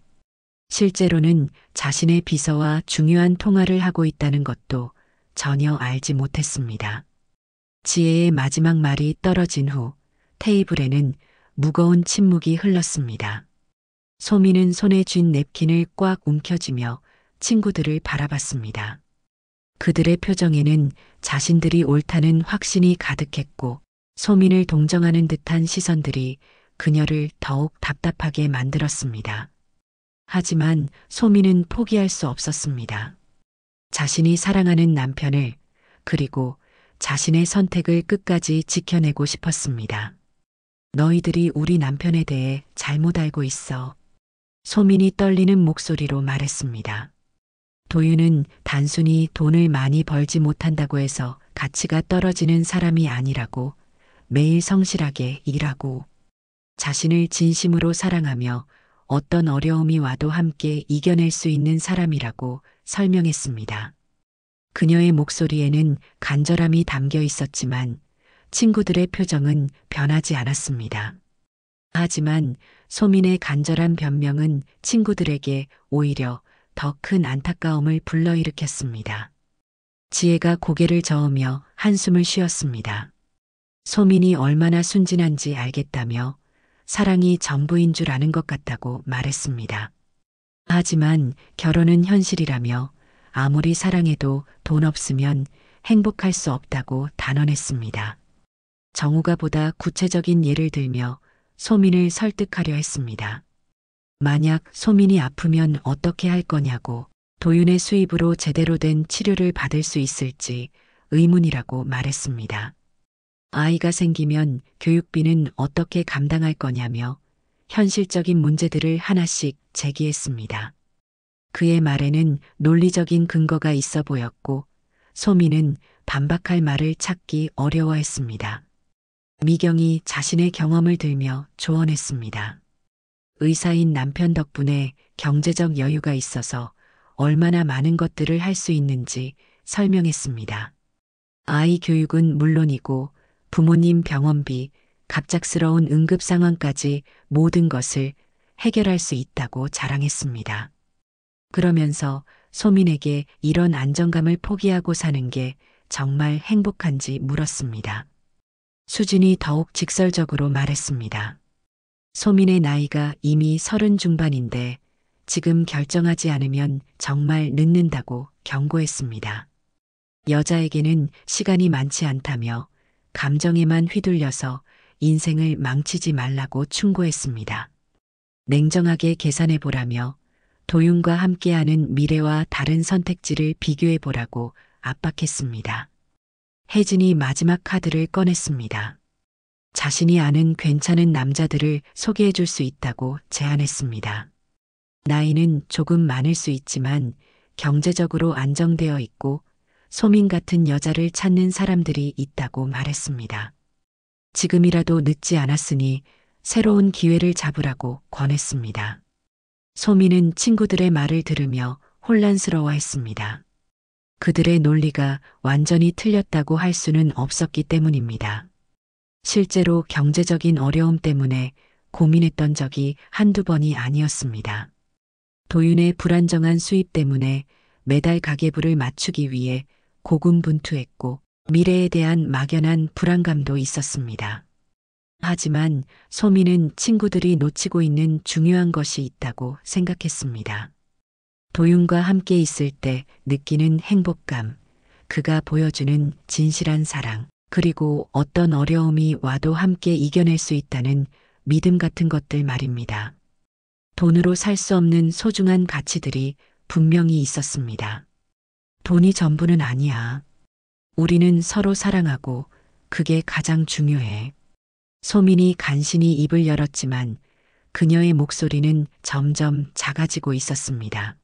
실제로는 자신의 비서와 중요한 통화를 하고 있다는 것도 전혀 알지 못했습니다. 지혜의 마지막 말이 떨어진 후 테이블에는 무거운 침묵이 흘렀습니다. 소민은 손에 쥔 냅킨을 꽉 움켜쥐며 친구들을 바라봤습니다. 그들의 표정에는 자신들이 옳다는 확신이 가득했고 소민을 동정하는 듯한 시선들이 그녀를 더욱 답답하게 만들었습니다. 하지만 소민은 포기할 수 없었습니다. 자신이 사랑하는 남편을 그리고 자신의 선택을 끝까지 지켜내고 싶었습니다. 너희들이 우리 남편에 대해 잘못 알고 있어. 소민이 떨리는 목소리로 말했습니다. 도윤은 단순히 돈을 많이 벌지 못한다고 해서 가치가 떨어지는 사람이 아니라고, 매일 성실하게 일하고 자신을 진심으로 사랑하며 어떤 어려움이 와도 함께 이겨낼 수 있는 사람이라고 설명했습니다. 그녀의 목소리에는 간절함이 담겨 있었지만 친구들의 표정은 변하지 않았습니다. 하지만 소민의 간절한 변명은 친구들에게 오히려 더 큰 안타까움을 불러일으켰습니다. 지혜가 고개를 저으며 한숨을 쉬었습니다. 소민이 얼마나 순진한지 알겠다며 사랑이 전부인 줄 아는 것 같다고 말했습니다. 하지만 결혼은 현실이라며 아무리 사랑해도 돈 없으면 행복할 수 없다고 단언했습니다. 정우가 보다 구체적인 예를 들며 소민을 설득하려 했습니다. 만약 소민이 아프면 어떻게 할 거냐고, 도윤의 수입으로 제대로 된 치료를 받을 수 있을지 의문이라고 말했습니다. 아이가 생기면 교육비는 어떻게 감당할 거냐며 현실적인 문제들을 하나씩 제기했습니다. 그의 말에는 논리적인 근거가 있어 보였고 소민은 반박할 말을 찾기 어려워했습니다. 미경이 자신의 경험을 들며 조언했습니다. 의사인 남편 덕분에 경제적 여유가 있어서 얼마나 많은 것들을 할 수 있는지 설명했습니다. 아이 교육은 물론이고 부모님 병원비, 갑작스러운 응급 상황까지 모든 것을 해결할 수 있다고 자랑했습니다. 그러면서 소민에게 이런 안정감을 포기하고 사는 게 정말 행복한지 물었습니다. 수진이 더욱 직설적으로 말했습니다. 소민의 나이가 이미 30 중반인데 지금 결정하지 않으면 정말 늦는다고 경고했습니다. 여자에게는 시간이 많지 않다며 감정에만 휘둘려서 인생을 망치지 말라고 충고했습니다. 냉정하게 계산해 보라며 도윤과 함께하는 미래와 다른 선택지를 비교해 보라고 압박했습니다. 혜진이 마지막 카드를 꺼냈습니다. 자신이 아는 괜찮은 남자들을 소개해 줄 수 있다고 제안했습니다. 나이는 조금 많을 수 있지만 경제적으로 안정되어 있고 소민 같은 여자를 찾는 사람들이 있다고 말했습니다. 지금이라도 늦지 않았으니 새로운 기회를 잡으라고 권했습니다. 소민은 친구들의 말을 들으며 혼란스러워했습니다. 그들의 논리가 완전히 틀렸다고 할 수는 없었기 때문입니다. 실제로 경제적인 어려움 때문에 고민했던 적이 한두 번이 아니었습니다. 도윤의 불안정한 수입 때문에 매달 가계부를 맞추기 위해 고군분투했고 미래에 대한 막연한 불안감도 있었습니다. 하지만 소민은 친구들이 놓치고 있는 중요한 것이 있다고 생각했습니다. 도윤과 함께 있을 때 느끼는 행복감, 그가 보여주는 진실한 사랑, 그리고 어떤 어려움이 와도 함께 이겨낼 수 있다는 믿음 같은 것들 말입니다. 돈으로 살 수 없는 소중한 가치들이 분명히 있었습니다. 돈이 전부는 아니야. 우리는 서로 사랑하고 그게 가장 중요해. 소민이 간신히 입을 열었지만 그녀의 목소리는 점점 작아지고 있었습니다.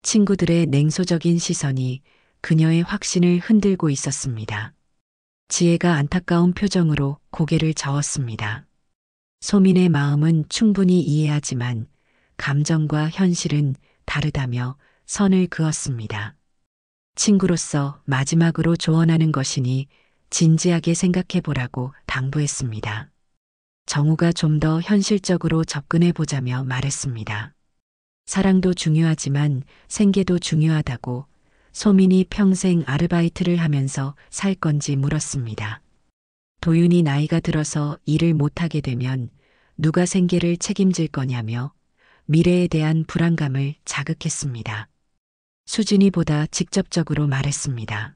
친구들의 냉소적인 시선이 그녀의 확신을 흔들고 있었습니다. 지혜가 안타까운 표정으로 고개를 저었습니다. 소민의 마음은 충분히 이해하지만 감정과 현실은 다르다며 선을 그었습니다. 친구로서 마지막으로 조언하는 것이니 진지하게 생각해 보라고 당부했습니다. 정우가 좀 더 현실적으로 접근해 보자며 말했습니다. 사랑도 중요하지만 생계도 중요하다고 소민이 평생 아르바이트를 하면서 살 건지 물었습니다. 도윤이 나이가 들어서 일을 못하게 되면 누가 생계를 책임질 거냐며 미래에 대한 불안감을 자극했습니다. 수진이 보다 직접적으로 말했습니다.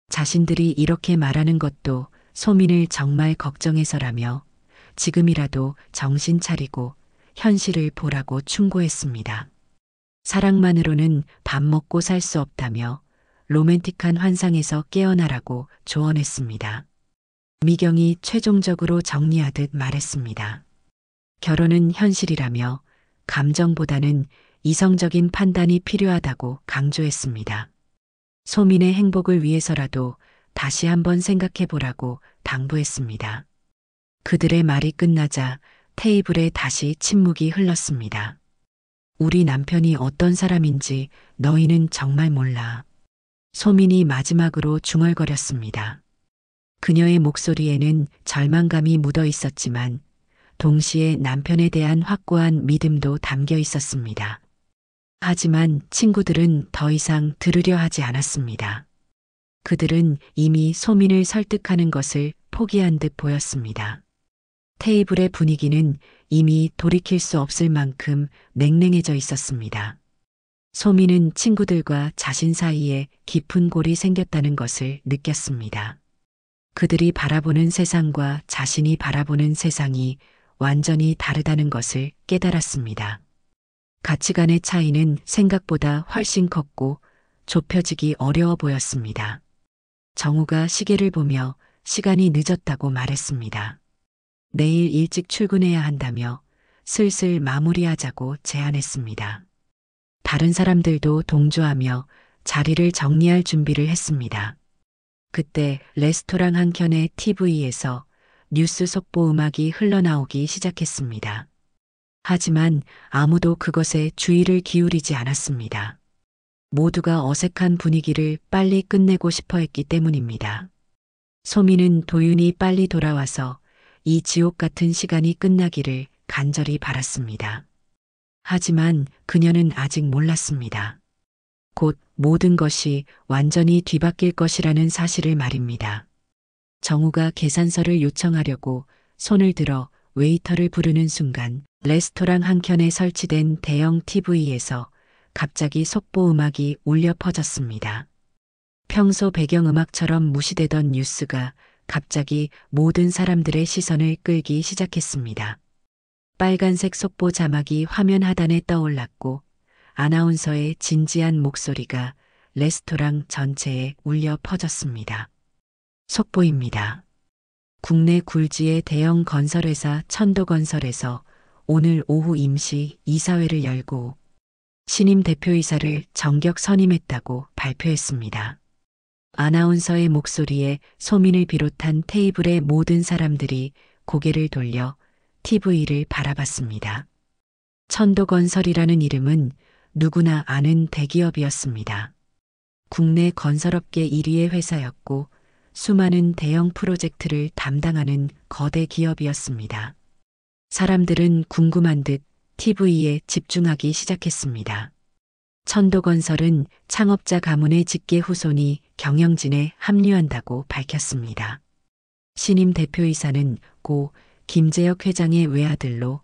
자신들이 이렇게 말하는 것도 소민을 정말 걱정해서라며 지금이라도 정신 차리고 현실을 보라고 충고했습니다. 사랑만으로는 밥 먹고 살 수 없다며 로맨틱한 환상에서 깨어나라고 조언했습니다. 미경이 최종적으로 정리하듯 말했습니다. 결혼은 현실이라며 감정보다는 이성적인 판단이 필요하다고 강조했습니다. 소민의 행복을 위해서라도 다시 한번 생각해 보라고 당부했습니다. 그들의 말이 끝나자 테이블에 다시 침묵이 흘렀습니다. 우리 남편이 어떤 사람인지 너희는 정말 몰라. 소민이 마지막으로 중얼거렸습니다. 그녀의 목소리에는 절망감이 묻어 있었지만 동시에 남편에 대한 확고한 믿음도 담겨 있었습니다. 하지만 친구들은 더 이상 들으려 하지 않았습니다. 그들은 이미 소민을 설득하는 것을 포기한 듯 보였습니다. 테이블의 분위기는 이미 돌이킬 수 없을 만큼 냉랭해져 있었습니다. 소민은 친구들과 자신 사이에 깊은 골이 생겼다는 것을 느꼈습니다. 그들이 바라보는 세상과 자신이 바라보는 세상이 완전히 다르다는 것을 깨달았습니다. 가치관의 차이는 생각보다 훨씬 컸고 좁혀지기 어려워 보였습니다. 정우가 시계를 보며 시간이 늦었다고 말했습니다. 내일 일찍 출근해야 한다며 슬슬 마무리하자고 제안했습니다. 다른 사람들도 동조하며 자리를 정리할 준비를 했습니다. 그때 레스토랑 한켠의 TV에서 뉴스 속보 음악이 흘러나오기 시작했습니다. 하지만 아무도 그것에 주의를 기울이지 않았습니다. 모두가 어색한 분위기를 빨리 끝내고 싶어 했기 때문입니다. 소민은 도윤이 빨리 돌아와서 이 지옥 같은 시간이 끝나기를 간절히 바랐습니다. 하지만 그녀는 아직 몰랐습니다. 곧 모든 것이 완전히 뒤바뀔 것이라는 사실을 말입니다. 정우가 계산서를 요청하려고 손을 들어 웨이터를 부르는 순간 레스토랑 한켠에 설치된 대형 TV에서 갑자기 속보 음악이 울려 퍼졌습니다. 평소 배경음악처럼 무시되던 뉴스가 갑자기 모든 사람들의 시선을 끌기 시작했습니다. 빨간색 속보 자막이 화면 하단에 떠올랐고 아나운서의 진지한 목소리가 레스토랑 전체에 울려 퍼졌습니다. 속보입니다. 국내 굴지의 대형 건설회사 천도건설에서 오늘 오후 임시 이사회를 열고 신임 대표이사를 정격 선임했다고 발표했습니다. 아나운서의 목소리에 소민을 비롯한 테이블의 모든 사람들이 고개를 돌려 TV를 바라봤습니다. 천도건설이라는 이름은 누구나 아는 대기업이었습니다. 국내 건설업계 1위의 회사였고 수많은 대형 프로젝트를 담당하는 거대 기업이었습니다. 사람들은 궁금한 듯 TV에 집중하기 시작했습니다. 천도건설은 창업자 가문의 직계 후손이 경영진에 합류한다고 밝혔습니다. 신임 대표이사는 고 김재혁 회장의 외아들로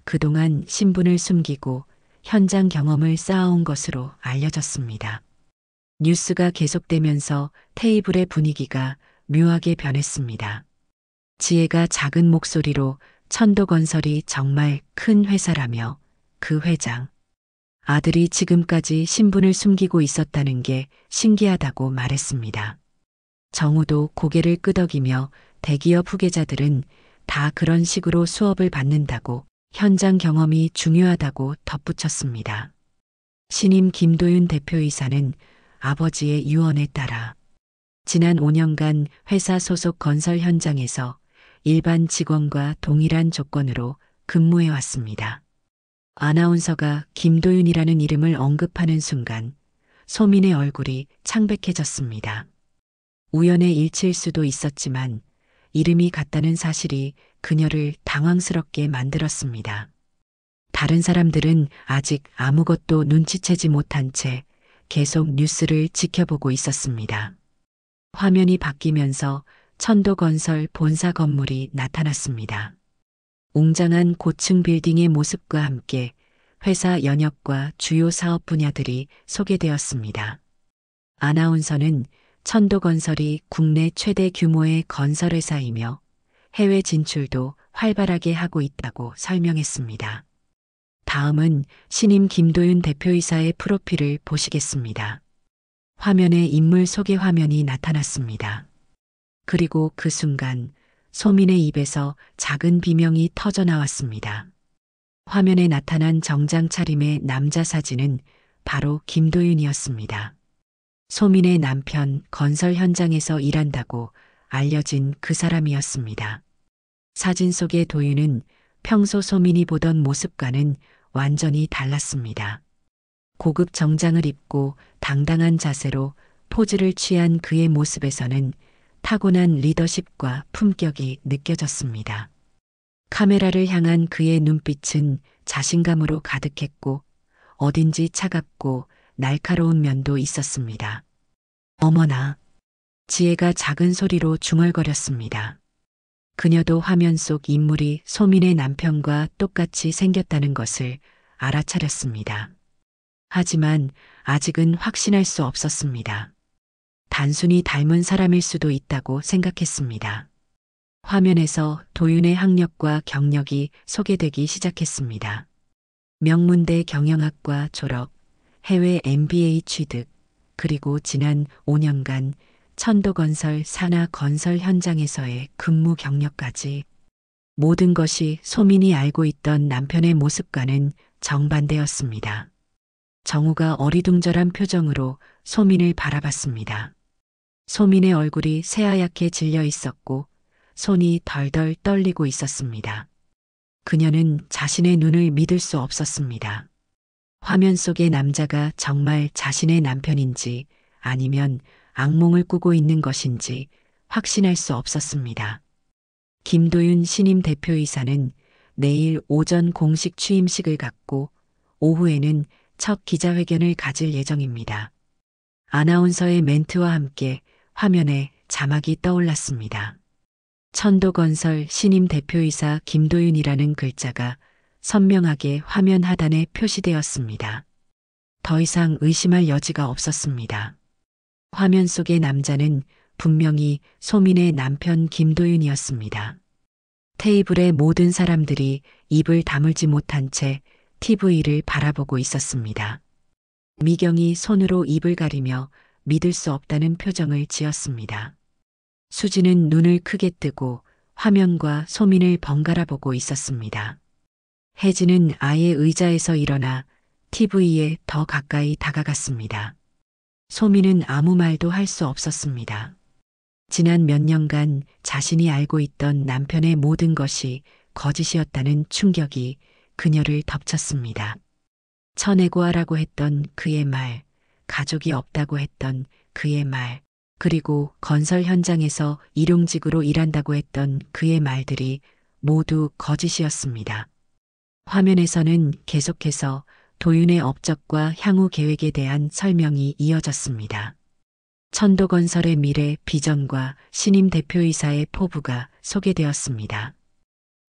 그동안 신분을 숨기고 현장 경험을 쌓아온 것으로 알려졌습니다. 뉴스가 계속되면서 테이블의 분위기가 묘하게 변했습니다. 지혜가 작은 목소리로 천도건설이 정말 큰 회사라며 그 회장, 아들이 지금까지 신분을 숨기고 있었다는 게 신기하다고 말했습니다. 정우도 고개를 끄덕이며 대기업 후계자들은 다 그런 식으로 수업을 받는다고 현장 경험이 중요하다고 덧붙였습니다. 신임 김도윤 대표이사는 아버지의 유언에 따라 지난 5년간 회사 소속 건설 현장에서 일반 직원과 동일한 조건으로 근무해 왔습니다. 아나운서가 김도윤이라는 이름을 언급하는 순간 소민의 얼굴이 창백해졌습니다. 우연의 일치일 수도 있었지만 이름이 같다는 사실이 그녀를 당황스럽게 만들었습니다. 다른 사람들은 아직 아무것도 눈치채지 못한 채 계속 뉴스를 지켜보고 있었습니다. 화면이 바뀌면서 천도건설 본사 건물이 나타났습니다. 웅장한 고층 빌딩의 모습과 함께 회사 연혁과 주요 사업 분야들이 소개되었습니다. 아나운서는 천도건설이 국내 최대 규모의 건설회사이며 해외 진출도 활발하게 하고 있다고 설명했습니다. 다음은 신임 김도윤 대표이사의 프로필을 보시겠습니다. 화면에 인물 소개 화면이 나타났습니다. 그리고 그 순간 소민의 입에서 작은 비명이 터져 나왔습니다. 화면에 나타난 정장 차림의 남자 사진은 바로 김도윤이었습니다. 소민의 남편 건설 현장에서 일한다고 알려진 그 사람이었습니다. 사진 속의 도윤은 평소 소민이 보던 모습과는 완전히 달랐습니다. 고급 정장을 입고 당당한 자세로 포즈를 취한 그의 모습에서는 타고난 리더십과 품격이 느껴졌습니다. 카메라를 향한 그의 눈빛은 자신감으로 가득했고 어딘지 차갑고 날카로운 면도 있었습니다. 어머나, 지혜가 작은 소리로 중얼거렸습니다. 그녀도 화면 속 인물이 소민의 남편과 똑같이 생겼다는 것을 알아차렸습니다. 하지만 아직은 확신할 수 없었습니다. 단순히 닮은 사람일 수도 있다고 생각했습니다. 화면에서 도윤의 학력과 경력이 소개되기 시작했습니다. 명문대 경영학과 졸업, 해외 MBA 취득, 그리고 지난 5년간 천도건설 산하 건설 현장에서의 근무 경력까지 모든 것이 소민이 알고 있던 남편의 모습과는 정반대였습니다. 정우가 어리둥절한 표정으로 소민을 바라봤습니다. 소민의 얼굴이 새하얗게 질려 있었고 손이 덜덜 떨리고 있었습니다. 그녀는 자신의 눈을 믿을 수 없었습니다. 화면 속의 남자가 정말 자신의 남편인지 아니면 악몽을 꾸고 있는 것인지 확신할 수 없었습니다. 김도윤 신임 대표이사는 내일 오전 공식 취임식을 갖고 오후에는 첫 기자회견을 가질 예정입니다. 아나운서의 멘트와 함께 화면에 자막이 떠올랐습니다. 천도건설 신임 대표이사 김도윤이라는 글자가 선명하게 화면 하단에 표시되었습니다. 더 이상 의심할 여지가 없었습니다. 화면 속의 남자는 분명히 소민의 남편 김도윤이었습니다. 테이블의 모든 사람들이 입을 다물지 못한 채 TV를 바라보고 있었습니다. 미경이 손으로 입을 가리며 믿을 수 없다는 표정을 지었습니다. 수지는 눈을 크게 뜨고 화면과 소민을 번갈아 보고 있었습니다. 혜진은 아예 의자에서 일어나 TV에 더 가까이 다가갔습니다. 소민은 아무 말도 할 수 없었습니다. 지난 몇 년간 자신이 알고 있던 남편의 모든 것이 거짓이었다는 충격이 그녀를 덮쳤습니다. 처내고하라고 했던 그의 말, 가족이 없다고 했던 그의 말, 그리고 건설 현장에서 일용직으로 일한다고 했던 그의 말들이 모두 거짓이었습니다. 화면에서는 계속해서 도윤의 업적과 향후 계획에 대한 설명이 이어졌습니다. 천도건설의 미래 비전과 신임 대표이사의 포부가 소개되었습니다.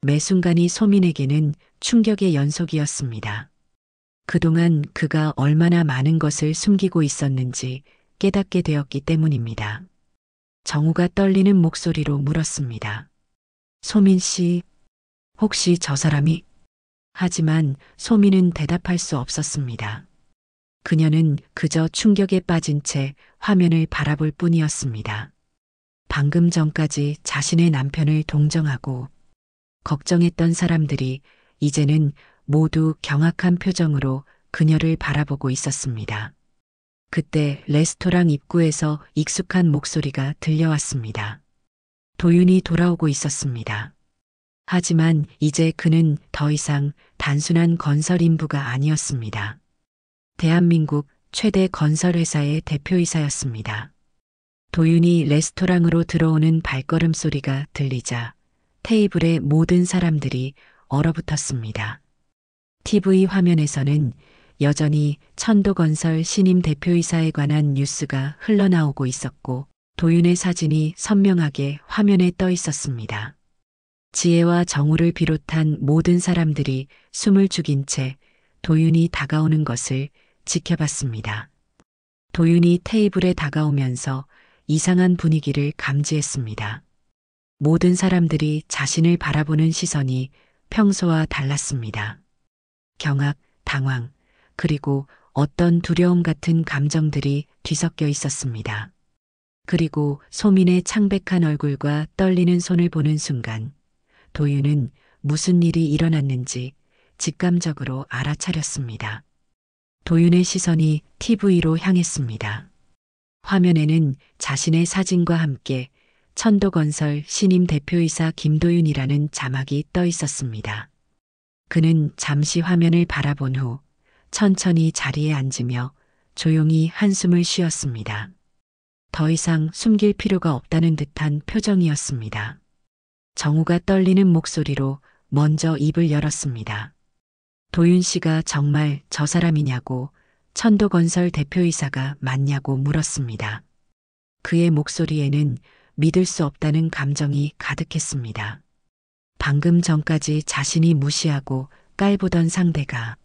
매 순간이 소민에게는 충격의 연속이었습니다. 그동안 그가 얼마나 많은 것을 숨기고 있었는지 깨닫게 되었기 때문입니다. 정우가 떨리는 목소리로 물었습니다. 소민 씨, 혹시 저 사람이? 하지만 소민은 대답할 수 없었습니다. 그녀는 그저 충격에 빠진 채 화면을 바라볼 뿐이었습니다. 방금 전까지 자신의 남편을 동정하고 걱정했던 사람들이 이제는 모두 경악한 표정으로 그녀를 바라보고 있었습니다. 그때 레스토랑 입구에서 익숙한 목소리가 들려왔습니다. 도윤이 돌아오고 있었습니다. 하지만 이제 그는 더 이상 단순한 건설 인부가 아니었습니다. 대한민국 최대 건설회사의 대표이사였습니다. 도윤이 레스토랑으로 들어오는 발걸음 소리가 들리자 테이블의 모든 사람들이 얼어붙었습니다. TV 화면에서는 여전히 천도건설 신임 대표이사에 관한 뉴스가 흘러나오고 있었고 도윤의 사진이 선명하게 화면에 떠 있었습니다. 지혜와 정우를 비롯한 모든 사람들이 숨을 죽인 채 도윤이 다가오는 것을 지켜봤습니다. 도윤이 테이블에 다가오면서 이상한 분위기를 감지했습니다. 모든 사람들이 자신을 바라보는 시선이 평소와 달랐습니다. 경악, 당황, 그리고 어떤 두려움 같은 감정들이 뒤섞여 있었습니다. 그리고 소민의 창백한 얼굴과 떨리는 손을 보는 순간 도윤은 무슨 일이 일어났는지 직감적으로 알아차렸습니다. 도윤의 시선이 TV로 향했습니다. 화면에는 자신의 사진과 함께 천도건설 신임 대표이사 김도윤이라는 자막이 떠 있었습니다. 그는 잠시 화면을 바라본 후 천천히 자리에 앉으며 조용히 한숨을 쉬었습니다. 더 이상 숨길 필요가 없다는 듯한 표정이었습니다. 정우가 떨리는 목소리로 먼저 입을 열었습니다. 도윤 씨가 정말 저 사람이냐고 천도건설 대표이사가 맞냐고 물었습니다. 그의 목소리에는 믿을 수 없다는 감정이 가득했습니다. 방금 전까지 자신이 무시하고 깔보던 상대가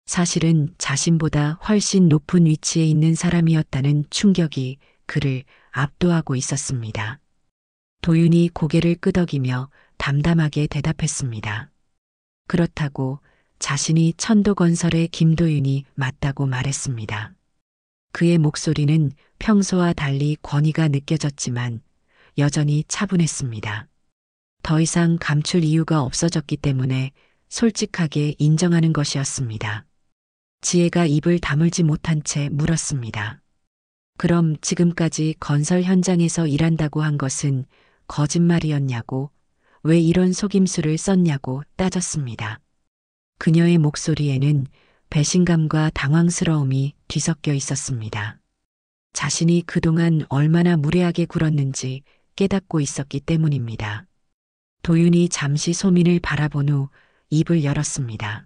사실은 자신보다 훨씬 높은 위치에 있는 사람이었다는 충격이 그를 압도하고 있었습니다. 도윤이 고개를 끄덕이며 담담하게 대답했습니다. 그렇다고 자신이 천도건설의 김도윤이 맞다고 말했습니다. 그의 목소리는 평소와 달리 권위가 느껴졌지만 여전히 차분했습니다. 더 이상 감출 이유가 없어졌기 때문에 솔직하게 인정하는 것이었습니다. 지혜가 입을 다물지 못한 채 물었습니다. 그럼 지금까지 건설 현장에서 일한다고 한 것은 거짓말이었냐고, 왜 이런 속임수를 썼냐고 따졌습니다. 그녀의 목소리에는 배신감과 당황스러움이 뒤섞여 있었습니다. 자신이 그동안 얼마나 무례하게 굴었는지 깨닫고 있었기 때문입니다. 도윤이 잠시 소민을 바라본 후 입을 열었습니다.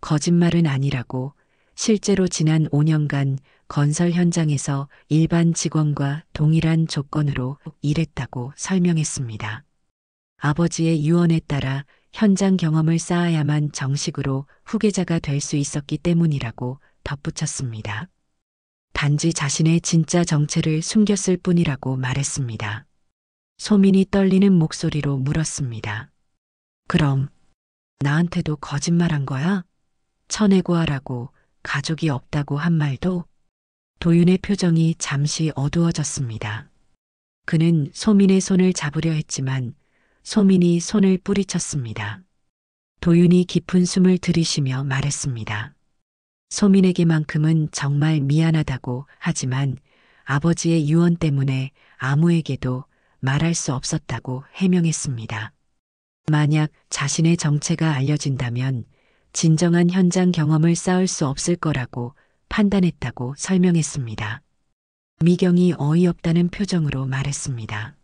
거짓말은 아니라고, 실제로 지난 5년간 건설 현장에서 일반 직원과 동일한 조건으로 일했다고 설명했습니다. 아버지의 유언에 따라 현장 경험을 쌓아야만 정식으로 후계자가 될 수 있었기 때문이라고 덧붙였습니다. 단지 자신의 진짜 정체를 숨겼을 뿐이라고 말했습니다. 소민이 떨리는 목소리로 물었습니다. 그럼 나한테도 거짓말한 거야? 천해고하라고 가족이 없다고 한 말도? 도윤의 표정이 잠시 어두워졌습니다. 그는 소민의 손을 잡으려 했지만 소민이 손을 뿌리쳤습니다. 도윤이 깊은 숨을 들이쉬며 말했습니다. 소민에게만큼은 정말 미안하다고, 하지만 아버지의 유언 때문에 아무에게도 말할 수 없었다고 해명했습니다. 만약 자신의 정체가 알려진다면 진정한 현장 경험을 쌓을 수 없을 거라고 판단했다고 설명했습니다. 미경이 어이없다는 표정으로 말했습니다.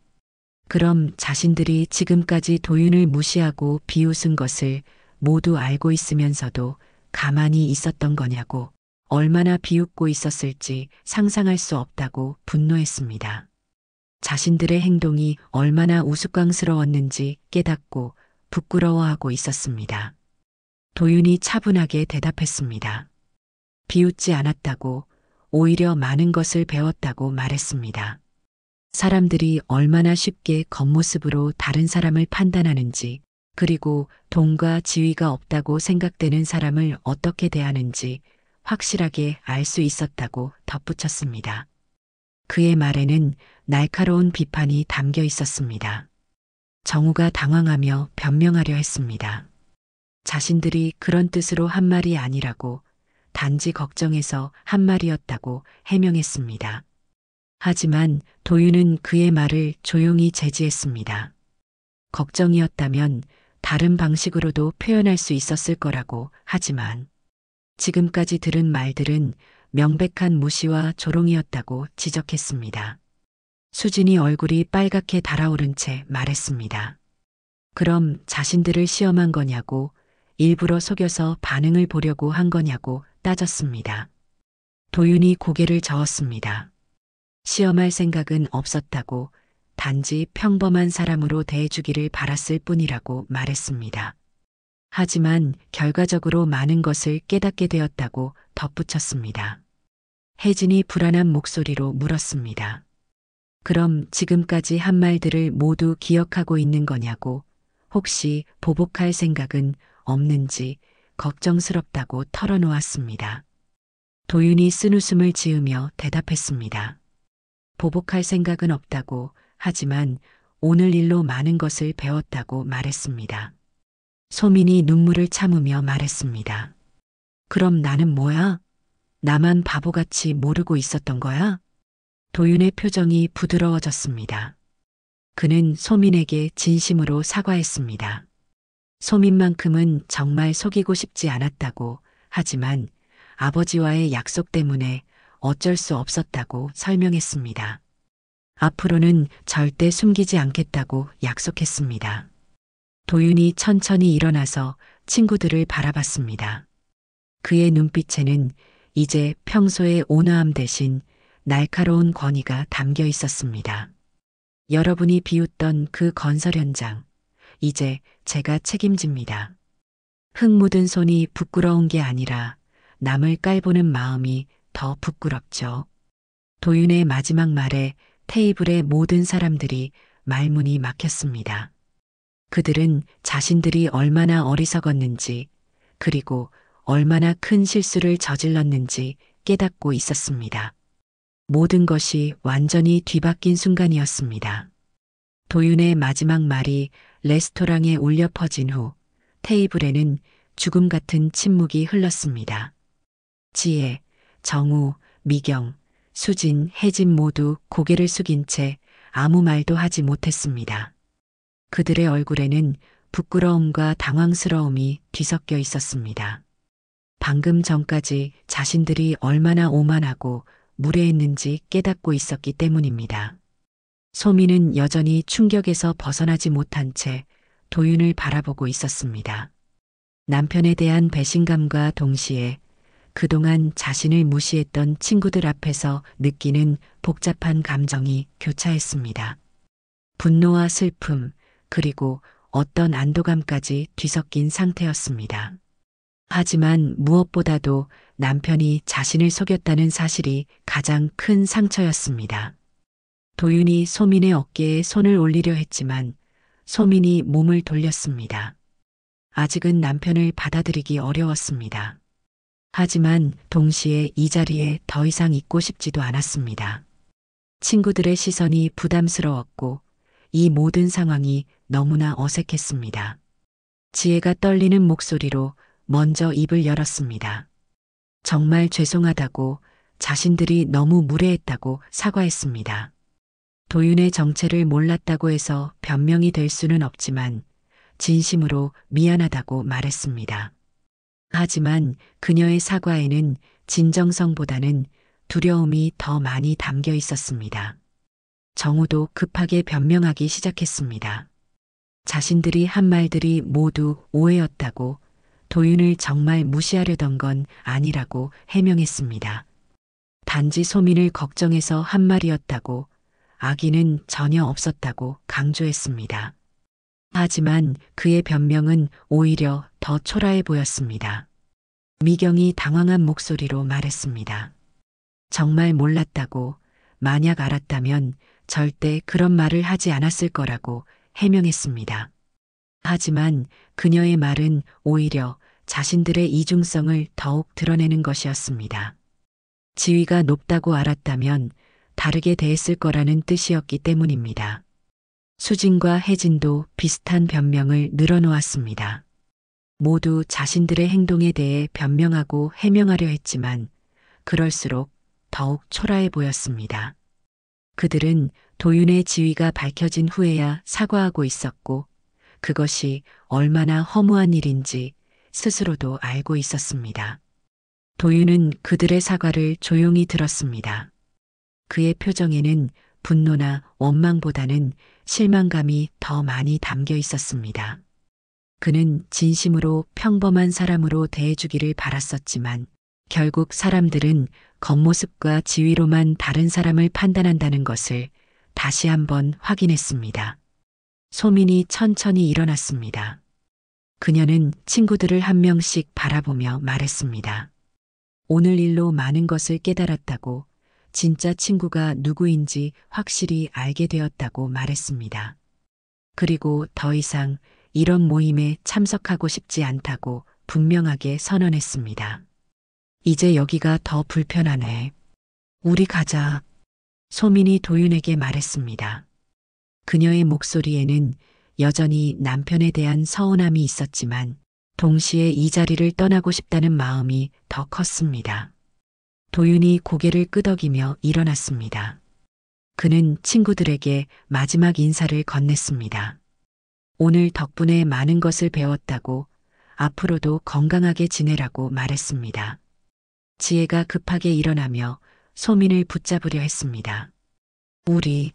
그럼 자신들이 지금까지 도윤을 무시하고 비웃은 것을 모두 알고 있으면서도 가만히 있었던 거냐고, 얼마나 비웃고 있었을지 상상할 수 없다고 분노했습니다. 자신들의 행동이 얼마나 우스꽝스러웠는지 깨닫고 부끄러워하고 있었습니다. 도윤이 차분하게 대답했습니다. 비웃지 않았다고, 오히려 많은 것을 배웠다고 말했습니다. 사람들이 얼마나 쉽게 겉모습으로 다른 사람을 판단하는지, 그리고 돈과 지위가 없다고 생각되는 사람을 어떻게 대하는지 확실하게 알 수 있었다고 덧붙였습니다. 그의 말에는 날카로운 비판이 담겨 있었습니다. 정우가 당황하며 변명하려 했습니다. 자신들이 그런 뜻으로 한 말이 아니라고, 단지 걱정해서 한 말이었다고 해명했습니다. 하지만 도윤은 그의 말을 조용히 제지했습니다. 걱정이었다면 다른 방식으로도 표현할 수 있었을 거라고 하지만 지금까지 들은 말들은 명백한 무시와 조롱이었다고 지적했습니다. 수진이 얼굴이 빨갛게 달아오른 채 말했습니다. 그럼 자신들을 시험한 거냐고, 일부러 속여서 반응을 보려고 한 거냐고 따졌습니다. 도윤이 고개를 저었습니다. 시험할 생각은 없었다고, 단지 평범한 사람으로 대해주기를 바랐을 뿐이라고 말했습니다. 하지만 결과적으로 많은 것을 깨닫게 되었다고 덧붙였습니다. 혜진이 불안한 목소리로 물었습니다. 그럼 지금까지 한 말들을 모두 기억하고 있는 거냐고, 혹시 보복할 생각은 없는지 걱정스럽다고 털어놓았습니다. 도윤이 쓴웃음을 지으며 대답했습니다. 보복할 생각은 없다고, 하지만 오늘 일로 많은 것을 배웠다고 말했습니다. 소민이 눈물을 참으며 말했습니다. 그럼 나는 뭐야? 나만 바보같이 모르고 있었던 거야? 도윤의 표정이 부드러워졌습니다. 그는 소민에게 진심으로 사과했습니다. 소민만큼은 정말 속이고 싶지 않았다고, 하지만 아버지와의 약속 때문에 어쩔 수 없었다고 설명했습니다. 앞으로는 절대 숨기지 않겠다고 약속했습니다. 도윤이 천천히 일어나서 친구들을 바라봤습니다. 그의 눈빛에는 이제 평소의 온화함 대신 날카로운 권위가 담겨 있었습니다. 여러분이 비웃던 그 건설 현장, 이제 제가 책임집니다. 흙 묻은 손이 부끄러운 게 아니라 남을 깔보는 마음이 더 부끄럽죠. 도윤의 마지막 말에 테이블의 모든 사람들이 말문이 막혔습니다. 그들은 자신들이 얼마나 어리석었는지, 그리고 얼마나 큰 실수를 저질렀는지 깨닫고 있었습니다. 모든 것이 완전히 뒤바뀐 순간이었습니다. 도윤의 마지막 말이 레스토랑에 울려 퍼진 후 테이블에는 죽음 같은 침묵이 흘렀습니다. 지혜, 정우, 미경, 수진, 혜진 모두 고개를 숙인 채 아무 말도 하지 못했습니다. 그들의 얼굴에는 부끄러움과 당황스러움이 뒤섞여 있었습니다. 방금 전까지 자신들이 얼마나 오만하고 무례했는지 깨닫고 있었기 때문입니다. 소민은 여전히 충격에서 벗어나지 못한 채 도윤을 바라보고 있었습니다. 남편에 대한 배신감과 동시에 그동안 자신을 무시했던 친구들 앞에서 느끼는 복잡한 감정이 교차했습니다. 분노와 슬픔, 그리고 어떤 안도감까지 뒤섞인 상태였습니다. 하지만 무엇보다도 남편이 자신을 속였다는 사실이 가장 큰 상처였습니다. 도윤이 소민의 어깨에 손을 올리려 했지만 소민이 몸을 돌렸습니다. 아직은 남편을 받아들이기 어려웠습니다. 하지만 동시에 이 자리에 더 이상 있고 싶지도 않았습니다. 친구들의 시선이 부담스러웠고 이 모든 상황이 너무나 어색했습니다. 지혜가 떨리는 목소리로 먼저 입을 열었습니다. 정말 죄송하다고, 자신들이 너무 무례했다고 사과했습니다. 도윤의 정체를 몰랐다고 해서 변명이 될 수는 없지만 진심으로 미안하다고 말했습니다. 하지만 그녀의 사과에는 진정성보다는 두려움이 더 많이 담겨 있었습니다. 정우도 급하게 변명하기 시작했습니다. 자신들이 한 말들이 모두 오해였다고, 도윤을 정말 무시하려던 건 아니라고 해명했습니다. 단지 소민을 걱정해서 한 말이었다고, 악의는 전혀 없었다고 강조했습니다. 하지만 그의 변명은 오히려 더 초라해 보였습니다. 미경이 당황한 목소리로 말했습니다. 정말 몰랐다고, 만약 알았다면 절대 그런 말을 하지 않았을 거라고 해명했습니다. 하지만 그녀의 말은 오히려 자신들의 이중성을 더욱 드러내는 것이었습니다. 지위가 높다고 알았다면 다르게 대했을 거라는 뜻이었기 때문입니다. 수진과 혜진도 비슷한 변명을 늘어놓았습니다. 모두 자신들의 행동에 대해 변명하고 해명하려 했지만 그럴수록 더욱 초라해 보였습니다. 그들은 도윤의 지위가 밝혀진 후에야 사과하고 있었고 그것이 얼마나 허무한 일인지 스스로도 알고 있었습니다. 도윤은 그들의 사과를 조용히 들었습니다. 그의 표정에는 분노나 원망보다는 실망감이 더 많이 담겨 있었습니다. 그는 진심으로 평범한 사람으로 대해주기를 바랐었지만 결국 사람들은 겉모습과 지위로만 다른 사람을 판단한다는 것을 다시 한번 확인했습니다. 소민이 천천히 일어났습니다. 그녀는 친구들을 한 명씩 바라보며 말했습니다. 오늘 일로 많은 것을 깨달았다고, 진짜 친구가 누구인지 확실히 알게 되었다고 말했습니다. 그리고 더 이상 이런 모임에 참석하고 싶지 않다고 분명하게 선언했습니다. 이제 여기가 더 불편하네. 우리 가자. 소민이 도윤에게 말했습니다. 그녀의 목소리에는 여전히 남편에 대한 서운함이 있었지만 동시에 이 자리를 떠나고 싶다는 마음이 더 컸습니다. 도윤이 고개를 끄덕이며 일어났습니다. 그는 친구들에게 마지막 인사를 건넸습니다. 오늘 덕분에 많은 것을 배웠다고, 앞으로도 건강하게 지내라고 말했습니다. 지혜가 급하게 일어나며 소민을 붙잡으려 했습니다. 우리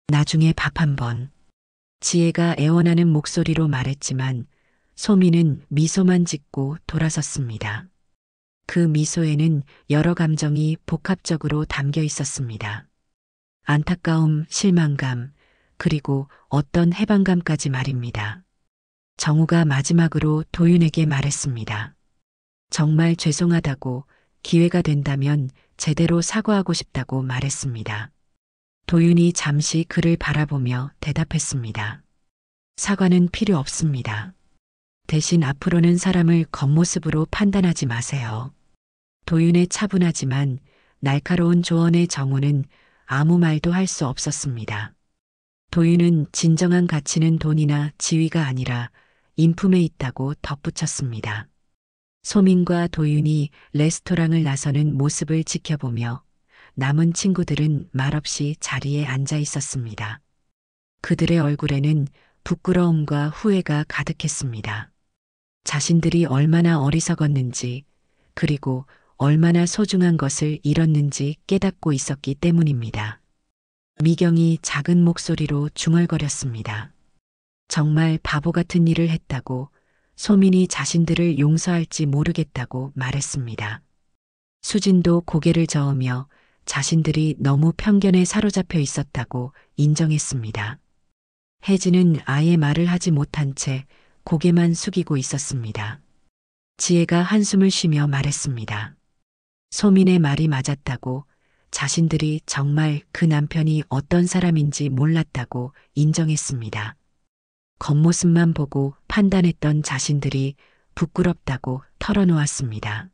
나중에 밥 한번. 지혜가 애원하는 목소리로 말했지만 소민은 미소만 짓고 돌아섰습니다. 그 미소에는 여러 감정이 복합적으로 담겨 있었습니다. 안타까움, 실망감, 그리고 어떤 해방감까지 말입니다. 정우가 마지막으로 도윤에게 말했습니다. 정말 죄송하다고, 기회가 된다면 제대로 사과하고 싶다고 말했습니다. 도윤이 잠시 그를 바라보며 대답했습니다. 사과는 필요 없습니다. 대신 앞으로는 사람을 겉모습으로 판단하지 마세요. 도윤의 차분하지만 날카로운 조언에 정우는 아무 말도 할 수 없었습니다. 도윤은 진정한 가치는 돈이나 지위가 아니라 인품에 있다고 덧붙였습니다. 소민과 도윤이 레스토랑을 나서는 모습을 지켜보며 남은 친구들은 말없이 자리에 앉아 있었습니다. 그들의 얼굴에는 부끄러움과 후회가 가득했습니다. 자신들이 얼마나 어리석었는지, 그리고 얼마나 소중한 것을 잃었는지 깨닫고 있었기 때문입니다. 미경이 작은 목소리로 중얼거렸습니다. 정말 바보 같은 일을 했다고, 소민이 자신들을 용서할지 모르겠다고 말했습니다. 수진도 고개를 저으며 자신들이 너무 편견에 사로잡혀 있었다고 인정했습니다. 혜진은 아예 말을 하지 못한 채 고개만 숙이고 있었습니다. 지혜가 한숨을 쉬며 말했습니다. 소민의 말이 맞았다고, 자신들이 정말 그 남편이 어떤 사람인지 몰랐다고 인정했습니다. 겉모습만 보고 판단했던 자신들이 부끄럽다고 털어놓았습니다.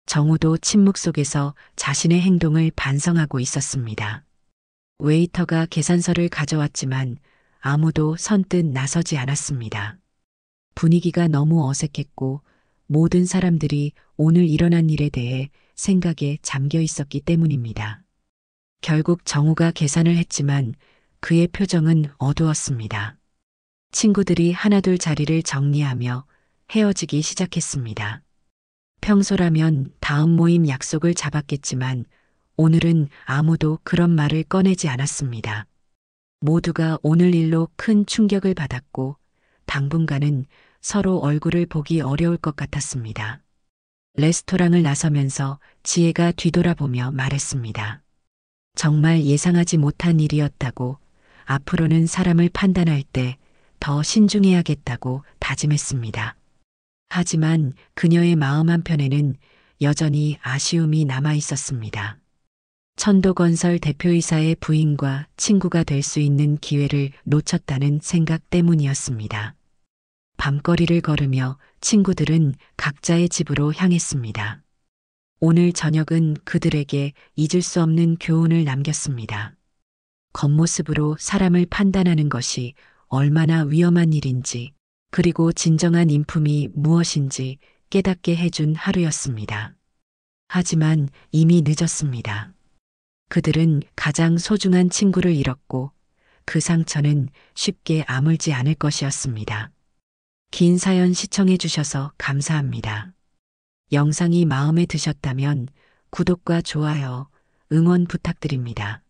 정우도 침묵 속에서 자신의 행동을 반성하고 있었습니다. 웨이터가 계산서를 가져왔지만 아무도 선뜻 나서지 않았습니다. 분위기가 너무 어색했고 모든 사람들이 오늘 일어난 일에 대해 생각에 잠겨 있었기 때문입니다. 결국 정우가 계산을 했지만 그의 표정은 어두웠습니다. 친구들이 하나둘 자리를 정리하며 헤어지기 시작했습니다. 평소라면 다음 모임 약속을 잡았겠지만 오늘은 아무도 그런 말을 꺼내지 않았습니다. 모두가 오늘 일로 큰 충격을 받았고 당분간은 서로 얼굴을 보기 어려울 것 같았습니다. 레스토랑을 나서면서 지혜가 뒤돌아보며 말했습니다. 정말 예상하지 못한 일이었다고, 앞으로는 사람을 판단할 때 더 신중해야겠다고 다짐했습니다. 하지만 그녀의 마음 한편에는 여전히 아쉬움이 남아 있었습니다. 천도건설 대표이사의 부인과 친구가 될 수 있는 기회를 놓쳤다는 생각 때문이었습니다. 밤거리를 걸으며 친구들은 각자의 집으로 향했습니다. 오늘 저녁은 그들에게 잊을 수 없는 교훈을 남겼습니다. 겉모습으로 사람을 판단하는 것이 얼마나 위험한 일인지, 그리고 진정한 인품이 무엇인지 깨닫게 해준 하루였습니다. 하지만 이미 늦었습니다. 그들은 가장 소중한 친구를 잃었고 그 상처는 쉽게 아물지 않을 것이었습니다. 긴 사연 시청해 주셔서 감사합니다. 영상이 마음에 드셨다면 구독과 좋아요, 응원 부탁드립니다.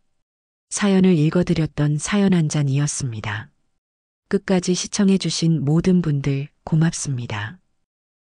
사연을 읽어드렸던 사연 한 잔이었습니다. 끝까지 시청해 주신 모든 분들 고맙습니다.